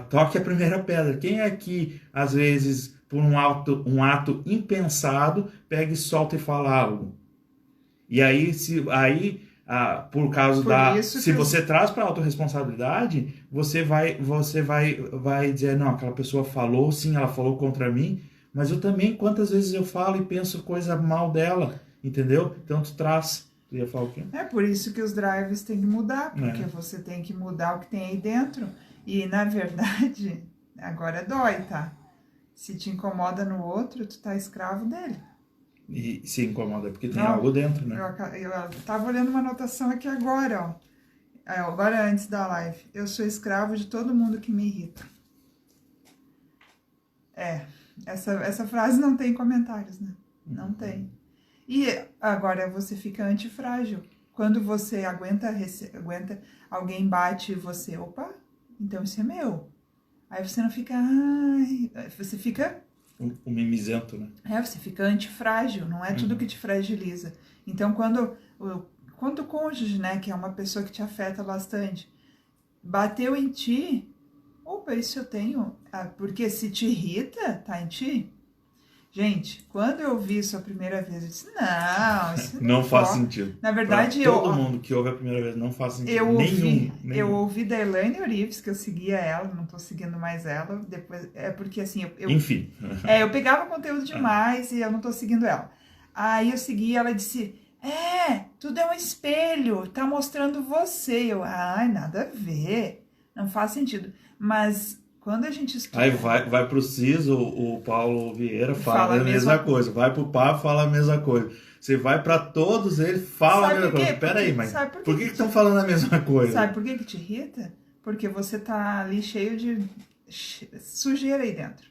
toque a primeira pedra, quem aqui às vezes por um ato impensado pega e solta e fala algo, e aí por causa se que você traz para a autorresponsabilidade, você vai dizer, não, aquela pessoa falou, sim, ela falou contra mim, mas eu também, quantas vezes eu falo e penso coisa mal dela, entendeu? Então tu traz. Tu ia falar o quê? É por isso que os drives têm que mudar, porque você tem que mudar o que tem aí dentro. E, na verdade, agora dói, tá? Se te incomoda no outro, tu tá escravo dele. E se incomoda, porque tem algo dentro, né? Eu tava olhando uma anotação aqui agora, ó. Agora antes da live. Eu sou escravo de todo mundo que me irrita. Essa frase não tem comentários, né? Não tem. E agora você fica antifrágil. Quando você aguenta, alguém bate e você, opa, então isso é meu. Aí você não fica, você fica... O mimizento, né? Você fica antifrágil, não é tudo que te fragiliza. Então, quando o cônjuge, né, que é uma pessoa que te afeta bastante, bateu em ti, opa, isso eu tenho, porque se te irrita, tá em ti. Gente, quando eu vi isso a primeira vez, eu disse, não, isso não faz sentido. Na verdade, todo mundo que ouve a primeira vez não faz sentido. Eu ouvi da Elaine Orives, que eu seguia ela, não tô seguindo mais ela, depois, porque assim, enfim. Eu pegava conteúdo demais e eu não tô seguindo ela. Aí eu segui, ela disse, tudo é um espelho, tá mostrando você. Nada a ver, não faz sentido. Mas... Quando a gente estuda... Aí vai pro CIS, o Paulo Vieira fala a mesma coisa. Vai pro Pablo, fala a mesma coisa. Você vai para todos eles, fala a mesma coisa. Peraí, mas por que estão falando a mesma coisa? Sabe por que te irrita? Porque você tá ali cheio de sujeira aí dentro.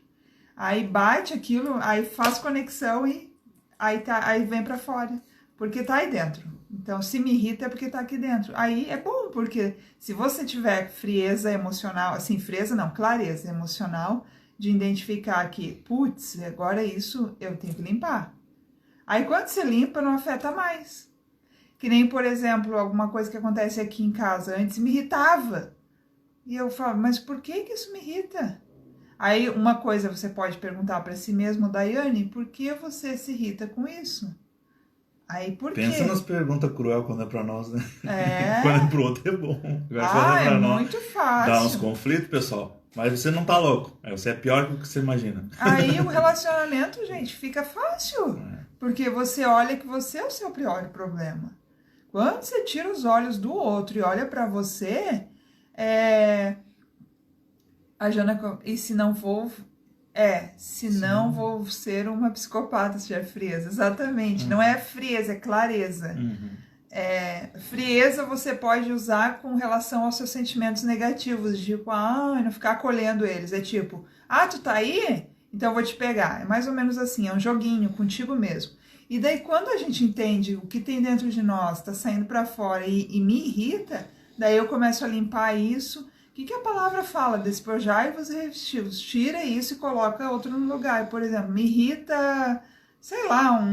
Aí bate aquilo, aí faz conexão e aí vem para fora. Porque tá aí dentro. Então, se me irrita é porque tá aqui dentro. Aí é bom, porque se você tiver frieza emocional, assim, frieza não, clareza emocional, de identificar que, putz, agora isso eu tenho que limpar. Aí quando você limpa, não afeta mais. Que nem, por exemplo, alguma coisa que acontece aqui em casa, antes me irritava. E eu falo, mas por que isso me irrita? Aí uma coisa você pode perguntar para si mesmo, Daiane, por que você se irrita com isso? Aí, por quê? Pensa nas perguntas cruel quando é pra nós, né? Quando é pro outro é bom. É muito fácil. Dá uns conflitos, pessoal. Mas você não tá louco. Você é pior do que você imagina. Aí o relacionamento, gente, fica fácil. Porque você olha que você é o seu pior problema. Quando você tira os olhos do outro e olha pra você, a Jana... E se não vou... senão vou ser uma psicopata se tiver frieza. Exatamente. Não é frieza, é clareza. Frieza você pode usar com relação aos seus sentimentos negativos. Tipo, não ficar acolhendo eles. É tipo, tu tá aí? Então eu vou te pegar. É mais ou menos assim, é um joguinho contigo mesmo. E daí quando a gente entende o que tem dentro de nós, tá saindo pra fora e me irrita, daí eu começo a limpar isso. O que a palavra fala? Despojai-vos e revesti-vos. Tira isso e coloca outro no lugar. Por exemplo, me irrita, sei lá,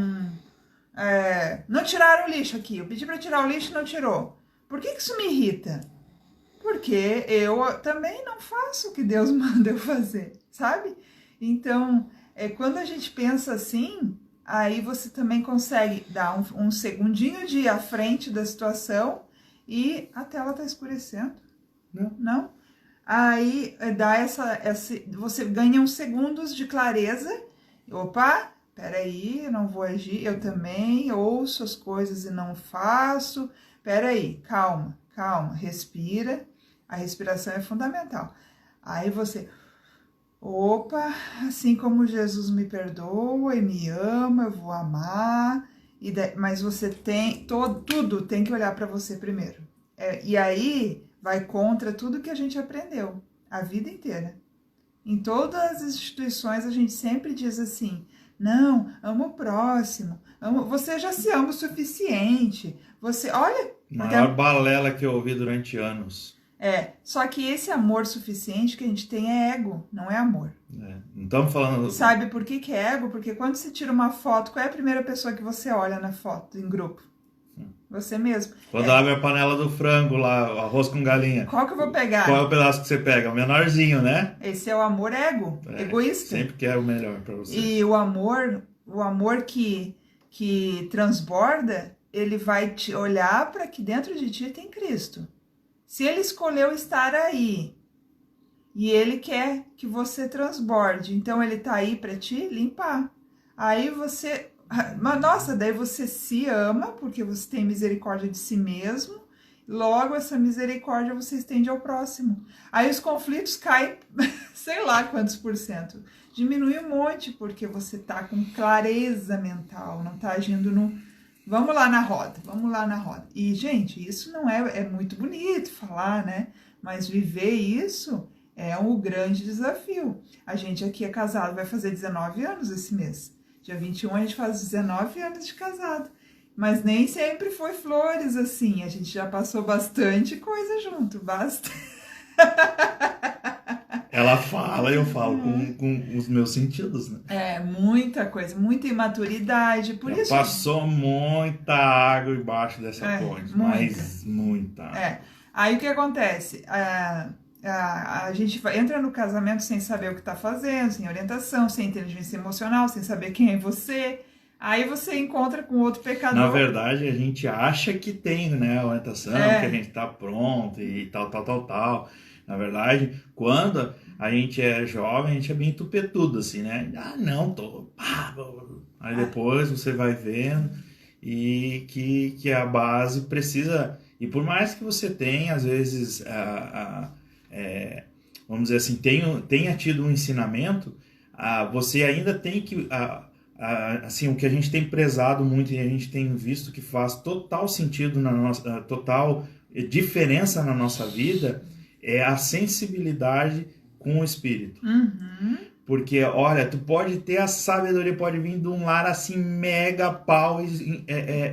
não tiraram o lixo aqui. Eu pedi para tirar o lixo e não tirou. Por que isso me irrita? Porque eu também não faço o que Deus manda eu fazer, sabe? Então, quando a gente pensa assim, aí você também consegue dar um segundinho de ir à frente da situação e a tela tá escurecendo. Não? Aí dá você ganha uns segundos de clareza. Opa, peraí, eu não vou agir. Eu também ouço as coisas e não faço. Peraí, calma, respira. A respiração é fundamental. Aí você, opa, assim como Jesus me perdoa e me ama, eu vou amar. Mas você tem, tudo tem que olhar para você primeiro. E aí... vai contra tudo que a gente aprendeu a vida inteira. Em todas as instituições a gente sempre diz assim, não, ama o próximo, você já se ama o suficiente, olha... Maior balela que eu ouvi durante anos. Só que esse amor suficiente que a gente tem é ego, não é amor. Não estamos falando... Sabe por que é ego? Porque quando você tira uma foto, qual é a primeira pessoa que você olha na foto, em grupo? Você mesmo. Quando abre a panela do frango lá, arroz com galinha. Qual que eu vou pegar? Qual é o pedaço que você pega? O menorzinho, né? Esse é o amor egoísta. Sempre quer o melhor pra você. E o amor que transborda ele vai te olhar para que dentro de ti tem Cristo. Se ele escolheu estar aí e ele quer que você transborde, então ele tá aí para te limpar. Aí você, mas nossa, daí você se ama porque você tem misericórdia de si mesmo. Logo essa misericórdia você estende ao próximo. Aí os conflitos caem, sei lá quantos %. Diminui um monte porque você tá com clareza mental, não tá agindo no vamos lá na roda, vamos lá na roda. E, gente, isso não é muito bonito falar, né? Mas viver isso é um grande desafio. A gente aqui é casado, vai fazer 19 anos esse mês. Dia 21 a gente faz 19 anos de casado. Mas nem sempre foi flores assim. A gente já passou bastante coisa junto, bastante. Ela fala e eu falo com os meus sentidos, né? Muita coisa, muita imaturidade, por Já isso... passou muita água embaixo dessa ponte, mas muita. Aí o que acontece? A gente entra no casamento sem saber o que está fazendo, sem orientação, sem inteligência emocional, sem saber quem é você. Aí você encontra com outro pecador. Na verdade, a gente acha que tem, né, orientação, que a gente está pronto e tal. Na verdade, quando a gente é jovem, a gente é bem tupetudo, assim, né? Ah, não, tô... Aí depois você vai vendo e que a base precisa... E por mais que você tenha, às vezes, vamos dizer assim, tenha tido um ensinamento, você ainda tem que... assim, o que a gente tem prezado muito e a gente tem visto que faz total sentido na nossa... total diferença na nossa vida... é a sensibilidade com o Espírito. Porque, olha, tu pode ter a sabedoria, pode vir de um lar assim, mega pau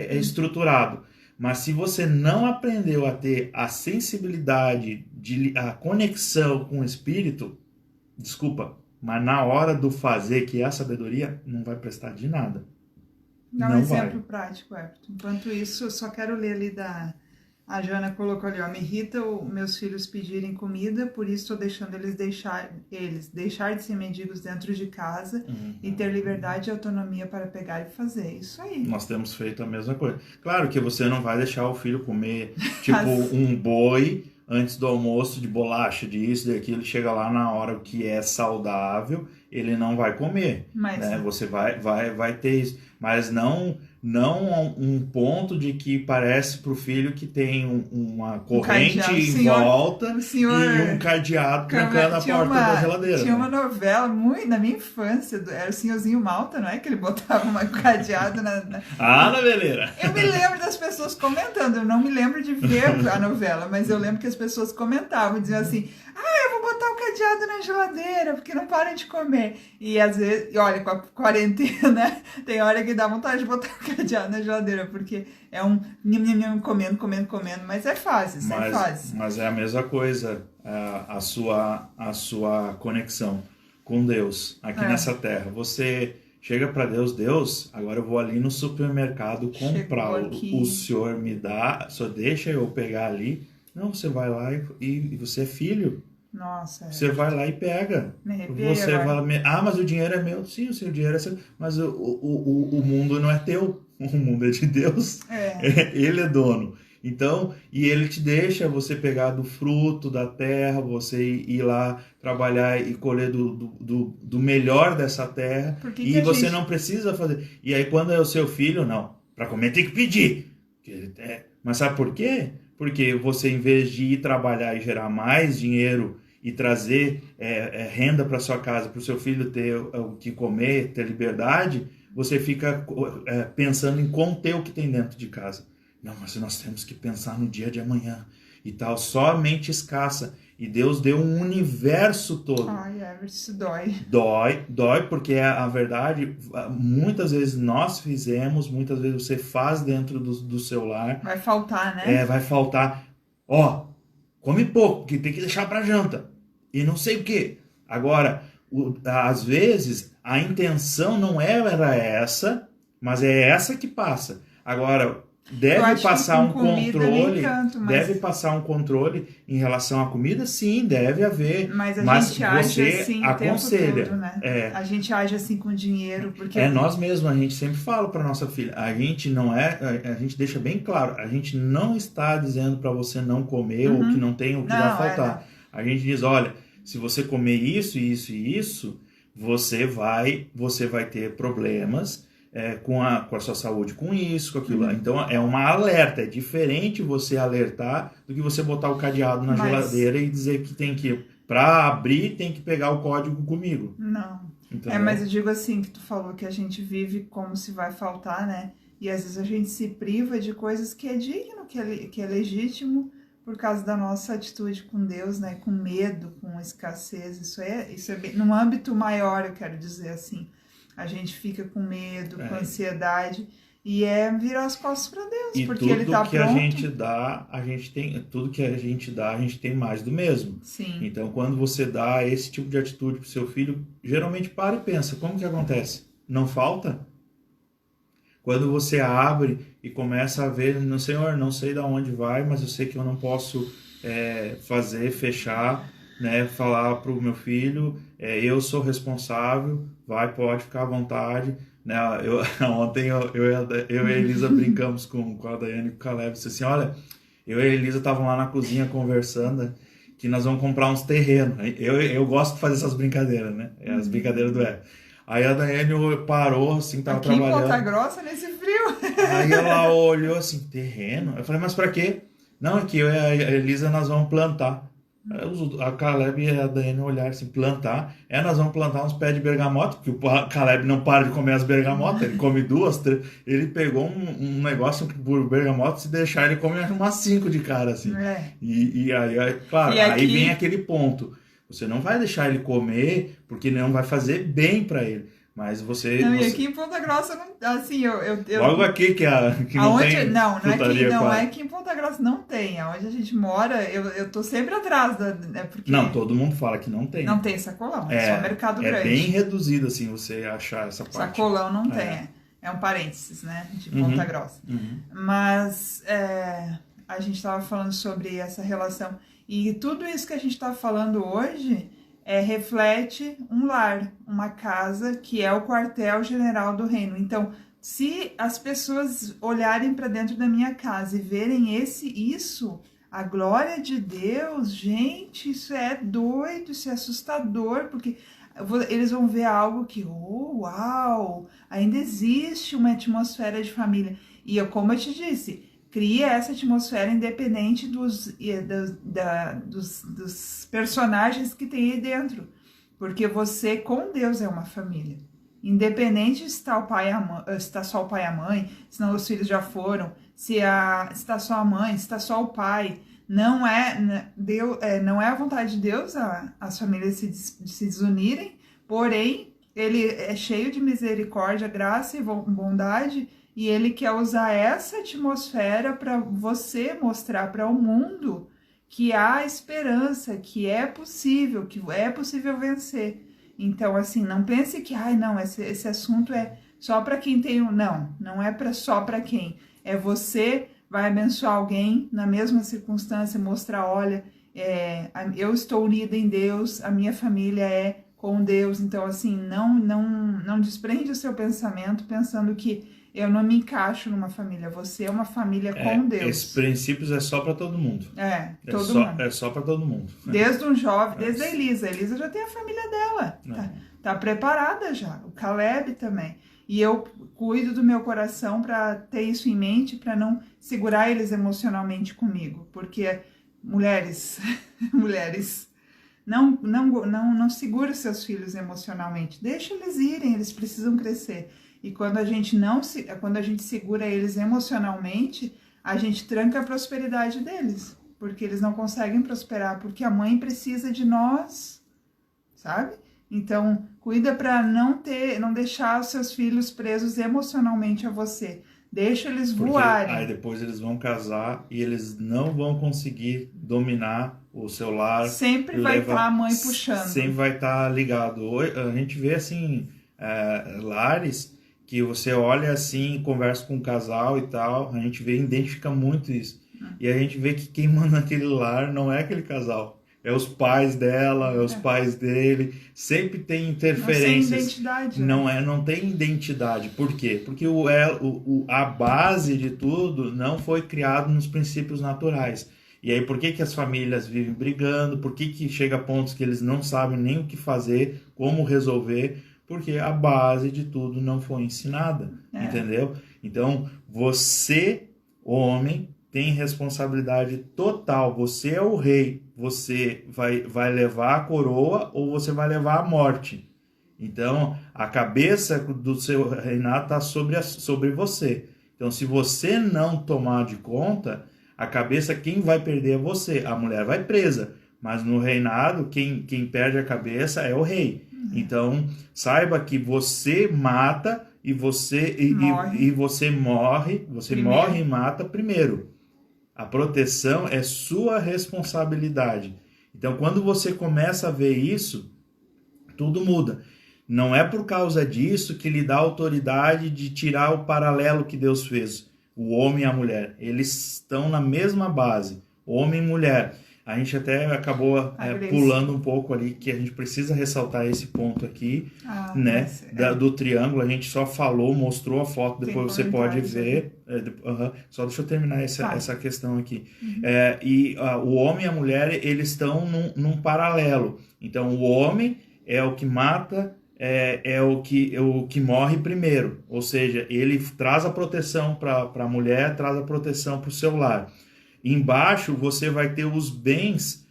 estruturado. Mas se você não aprendeu a ter a sensibilidade, a conexão com o Espírito, desculpa, mas na hora do fazer, que é a sabedoria, não vai prestar de nada. Dá um exemplo prático, Everton. Enquanto isso, eu só quero ler ali A Jana colocou ali, me irrita meus filhos pedirem comida, por isso estou deixando eles deixar de ser mendigos dentro de casa e ter liberdade e autonomia para pegar e fazer. Isso aí. Nós temos feito a mesma coisa. Claro que você não vai deixar o filho comer, tipo, um boi antes do almoço de bolacha, disso, daquilo, chega lá na hora que é saudável, ele não vai comer. Mas, né? Você vai ter isso. Mas não um ponto de que parece pro filho que tem uma corrente em volta e um cadeado trancando a porta da geladeira. Tinha uma novela muito na minha infância, era o Senhorzinho Malta, não é? Que ele botava um cadeado na noveleira. Eu me lembro das pessoas comentando, eu não me lembro de ver a novela, mas eu lembro que as pessoas comentavam, diziam assim, eu vou botar o cadeado na geladeira, porque não param de comer. E às vezes, olha, com a quarentena, tem hora que dá vontade de botar o cadeado na geladeira, porque é um comendo, mas é fácil, é fácil. Mas é a mesma coisa, a sua conexão com Deus aqui nessa terra. Você chega para Deus, agora eu vou ali no supermercado comprar, o Senhor me dá, só deixa eu pegar ali. Não, você vai lá e você é filho. Nossa. Você vai lá e pega. Me arrepiei você agora. mas o dinheiro é meu. Sim, o seu dinheiro é seu. Mas o mundo não é teu. O mundo é de Deus. Ele é dono. Então, e ele te deixa você pegar do fruto da terra, você ir lá trabalhar e colher do melhor dessa terra. E você não precisa fazer. E aí, quando é o seu filho, não. Para comer tem que pedir. Mas sabe por quê? Porque você, em vez de ir trabalhar e gerar mais dinheiro e trazer renda para sua casa, para o seu filho ter o que comer, ter liberdade, você fica pensando em conter o que tem dentro de casa. Não, mas nós temos que pensar no dia de amanhã e tal, somente escassa. E Deus deu um universo todo. Ai, isso dói. Dói, porque a verdade, muitas vezes nós fizemos, muitas vezes você faz dentro do seu lar. Vai faltar, né? Vai faltar. Come pouco, que tem que deixar pra janta. E não sei o quê. Agora, às vezes, a intenção não era essa, mas é essa que passa. Agora, Deve passar um controle, tanto, mas... deve passar um controle em relação à comida, sim, deve haver. Mas a gente age assim aconselha. O tempo todo, né? A gente age assim com dinheiro, porque... Nós mesmos, a gente sempre fala para nossa filha, a gente deixa bem claro, a gente não está dizendo para você não comer ou que não tem o que vai faltar. A gente diz, olha, se você comer isso, isso e isso, você vai ter problemas com a sua saúde, com isso, com aquilo. Então é uma alerta, é diferente você alertar do que você botar o cadeado na geladeira e dizer que para abrir tem que pegar o código comigo. Não. Mas eu digo assim, que tu falou que a gente vive como se vai faltar, né? E às vezes a gente se priva de coisas que é digno, que é legítimo, por causa da nossa atitude com Deus, né? Com medo, com escassez. Isso é bem, num âmbito maior, eu quero dizer assim. A gente fica com medo, com ansiedade, e virar as costas para Deus, e porque Ele está pronto. Tudo que a gente dá, a gente tem mais do mesmo. Sim. Então, quando você dá esse tipo de atitude para o seu filho, geralmente para e pensa, como que acontece? Não falta? Quando você abre e começa a ver, no Senhor, não sei de onde vai, mas eu sei que eu não posso fechar, né, falar para o meu filho, eu sou responsável, pode ficar à vontade. Né, ontem eu e a Elisa brincamos com a Daiane e com o Caleb, disse assim, olha, eu e a Elisa estavam lá na cozinha conversando que nós vamos comprar uns terrenos. Eu gosto de fazer essas brincadeiras, né? As brincadeiras do Aí a Daiane parou, assim, tava aqui trabalhando. Aqui em Ponta Grossa, nesse frio. Aí ela olhou assim, terreno? Eu falei, mas pra quê? Não, aqui eu e a Elisa nós vamos plantar. A Caleb e a Daiane olharam assim, plantar? Nós vamos plantar uns pés de bergamota, porque o Caleb não para de comer as bergamotas, ele come 2, 3. Ele pegou um negócio por bergamota, se deixar ele come umas 5 de cara, assim. E aí, claro, e aí vem aquele ponto. Você não vai deixar ele comer, porque não vai fazer bem para ele. Mas você... Não, e aqui em Ponta Grossa, não, assim, Logo aqui que não tem frutaria não é que em Ponta Grossa não tem. Onde a gente mora, eu tô sempre atrás porque... Não, todo mundo fala que não tem. Não tem sacolão, é só mercado grande. É bem reduzido, assim, você achar essa parte. Sacolão não tem, é um parênteses, né, de Ponta Grossa. Mas a gente tava falando sobre essa relação. E tudo isso que a gente está falando hoje reflete um lar, uma casa que é o quartel-general do reino. Então, se as pessoas olharem para dentro da minha casa e verem isso, a glória de Deus, gente, isso é doido, isso é assustador, porque eles vão ver algo que, uau, ainda existe uma atmosfera de família. E como eu te disse, cria essa atmosfera independente dos personagens que tem aí dentro. Porque você, com Deus, é uma família. Independente se está, está só o pai e a mãe, se não os filhos já foram, se está só a mãe, se está só o pai. Não é a vontade de Deus as famílias se desunirem, porém, Ele é cheio de misericórdia, graça e bondade, e Ele quer usar essa atmosfera para você mostrar para o mundo que há esperança, que é possível vencer. Então, assim, não pense que, não, esse assunto é só para quem tem... Não é só para quem. É você vai abençoar alguém na mesma circunstância, mostrar, olha, eu estou unida em Deus, a minha família é com Deus. Então, assim, não desprende o seu pensamento pensando que eu não me encaixo numa família. Você é uma família com Deus. Esses princípios é só para todo mundo. Todo mundo. É só para todo mundo. Desde um jovem, desde a Elisa. A Elisa já tem a família dela. Tá preparada já. O Caleb também. E eu cuido do meu coração para ter isso em mente, para não segurar eles emocionalmente comigo. Porque, mulheres, não segura seus filhos emocionalmente. Deixa eles irem, eles precisam crescer. E quando a gente segura eles emocionalmente, a gente tranca a prosperidade deles. Porque eles não conseguem prosperar, porque a mãe precisa de nós, sabe? Então, cuida para não deixar os seus filhos presos emocionalmente a você. Deixa eles voarem. Aí depois eles vão casar e eles não vão conseguir dominar o seu lar. Sempre vai estar a mãe puxando. Sempre vai estar ligado. A gente vê, assim, lares que você olha assim, conversa com um casal e tal, a gente identifica muito isso. E a gente vê que quem manda aquele lar não é aquele casal. É os pais dela, é os pais dele. Sempre tem interferências. Não tem identidade. Não tem identidade. Por quê? Porque a base de tudo não foi criado nos princípios naturais. E aí, por que as famílias vivem brigando? Por que chega a pontos que eles não sabem nem o que fazer, como resolver? Porque a base de tudo não foi ensinada, entendeu? Então, você, homem, tem responsabilidade total. Você é o rei. Você vai levar a coroa ou você vai levar a morte. Então, a cabeça do seu reinado está sobre você. Então, se você não tomar de conta, a cabeça, quem vai perder é você. A mulher vai presa. Mas no reinado, quem perde a cabeça é o rei. Então, saiba que você mata e você morre. Você morre e mata primeiro. A proteção é sua responsabilidade. Então, quando você começa a ver isso, tudo muda. Não é por causa disso que lhe dá autoridade de tirar o paralelo que Deus fez. O homem e a mulher, eles estão na mesma base. Homem e mulher. A gente até acabou pulando um pouco ali, que a gente precisa ressaltar esse ponto aqui, né? Do triângulo. A gente só falou, mostrou a foto, depois você pode ver. Só deixa eu terminar essa questão aqui. O homem e a mulher, eles estão num paralelo. Então, o homem é o que mata, é o que morre primeiro. Ou seja, ele traz a proteção para a mulher, traz a proteção para o seu lar. Embaixo você vai ter os bens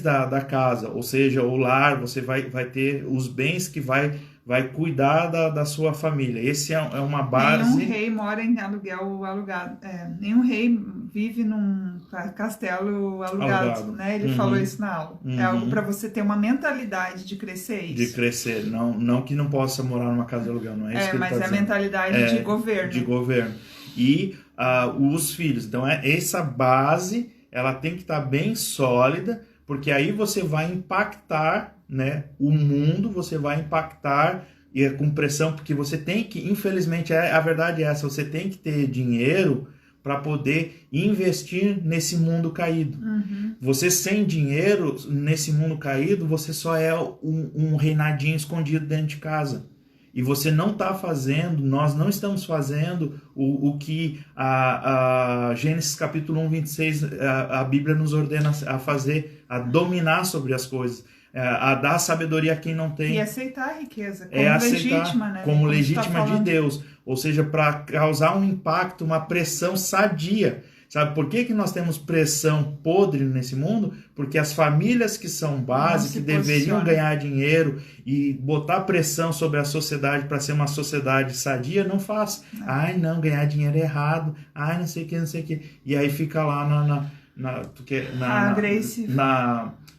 da casa, ou seja, o lar, você vai ter os bens que vai cuidar da sua família. Esse é uma base. Nenhum rei mora em aluguel alugado. Nenhum rei vive num castelo alugado. Né? Ele falou isso na aula. É algo para você ter uma mentalidade de crescer isso. De crescer. Não que não possa morar numa casa de aluguel, não é isso que ele mas tá é a mentalidade de governo. De governo. E os filhos. Então, essa base, ela tem que estar bem sólida, porque aí você vai impactar, né, o mundo, você vai impactar com pressão, porque você tem que, infelizmente, a verdade é essa, você tem que ter dinheiro para poder investir nesse mundo caído. Você sem dinheiro, nesse mundo caído, você só é um reinadinho escondido dentro de casa. E você não está fazendo, nós não estamos fazendo o que a Gênesis capítulo 1, 26, a Bíblia nos ordena a fazer, a dominar sobre as coisas, a dar sabedoria a quem não tem. E aceitar a riqueza como legítima, né? Como legítima de Deus. Ou seja, para causar um impacto, uma pressão sadia. Sabe por que nós temos pressão podre nesse mundo? Porque as famílias que são base, que deveriam ganhar dinheiro e botar pressão sobre a sociedade para ser uma sociedade sadia, não faz. Ai, não, ganhar dinheiro é errado. Ai, não sei o que, não sei o que. E aí fica lá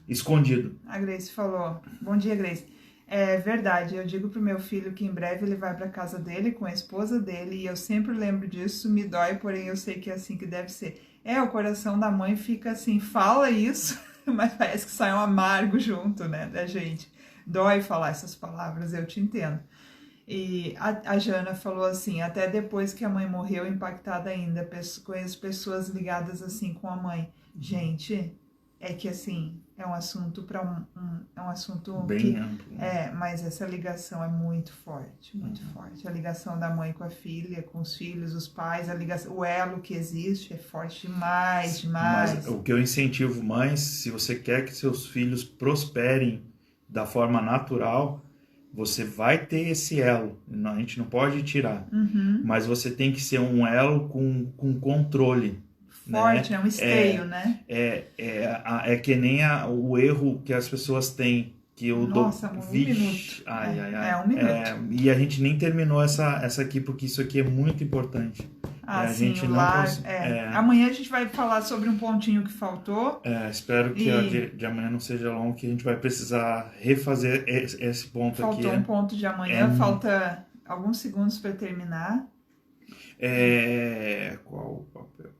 escondido. A Grace falou, bom dia, Grace. É verdade, eu digo pro meu filho que em breve ele vai pra casa dele com a esposa dele e eu sempre lembro disso, me dói, porém eu sei que é assim que deve ser. O coração da mãe fica assim, fala isso, mas parece que sai um amargo junto, né, da gente. Dói falar essas palavras, eu te entendo. E a Jana falou assim, até depois que a mãe morreu, impactada ainda, conheço pessoas ligadas assim com a mãe. Gente, é que assim, é um assunto para é um assunto bem amplo. Mas essa ligação é muito forte, muito forte. A ligação da mãe com a filha, com os filhos, os pais, o elo que existe é forte demais. Mas o que eu incentivo, mães, se você quer que seus filhos prosperem da forma natural, você vai ter esse elo. A gente não pode tirar. Mas você tem que ser um elo com controle. Forte, né? Um esteio, né? É que nem o erro que as pessoas têm. Que eu Nossa, dou... um minuto. Um minuto. E a gente nem terminou essa aqui, porque isso aqui é muito importante. Sim, gente o lar. Amanhã a gente vai falar sobre um pontinho que faltou. Espero que a de amanhã não seja longo, que a gente vai precisar refazer esse ponto aqui. Faltou um ponto de amanhã, falta alguns segundos para terminar. Qual o papel?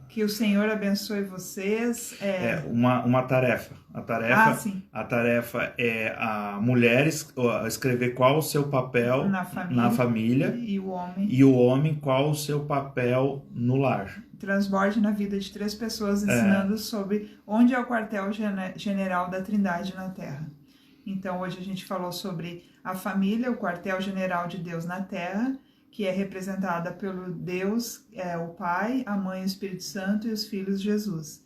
Que o Senhor abençoe vocês. Uma tarefa. A tarefa é a mulher escrever qual o seu papel na família e o homem qual o seu papel no lar. Transborde na vida de 3 pessoas, ensinando sobre onde é o quartel-general da Trindade na Terra. Então, hoje a gente falou sobre a família, o quartel-general de Deus na Terra, que é representada pelo Deus, o Pai, a Mãe, o Espírito Santo e os filhos de Jesus.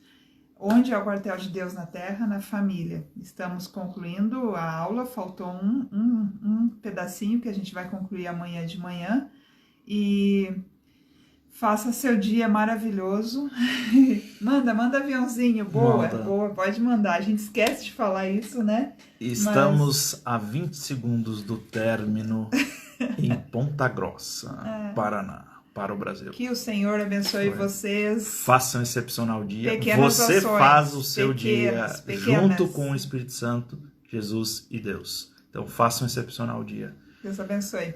Onde é o quartel de Deus na Terra? Na família. Estamos concluindo a aula, faltou um pedacinho que a gente vai concluir amanhã de manhã. E faça seu dia maravilhoso. manda aviãozinho, boa, pode mandar. A gente esquece de falar isso, né? Estamos a 20 segundos do término em Ponta Grossa, Paraná. Para o Brasil. Que o Senhor abençoe vocês. Faça um excepcional dia. Pequenas Você ações, faz o seu dia pequenas. junto com o Espírito Santo, Jesus e Deus. Então faça um excepcional dia. Deus abençoe.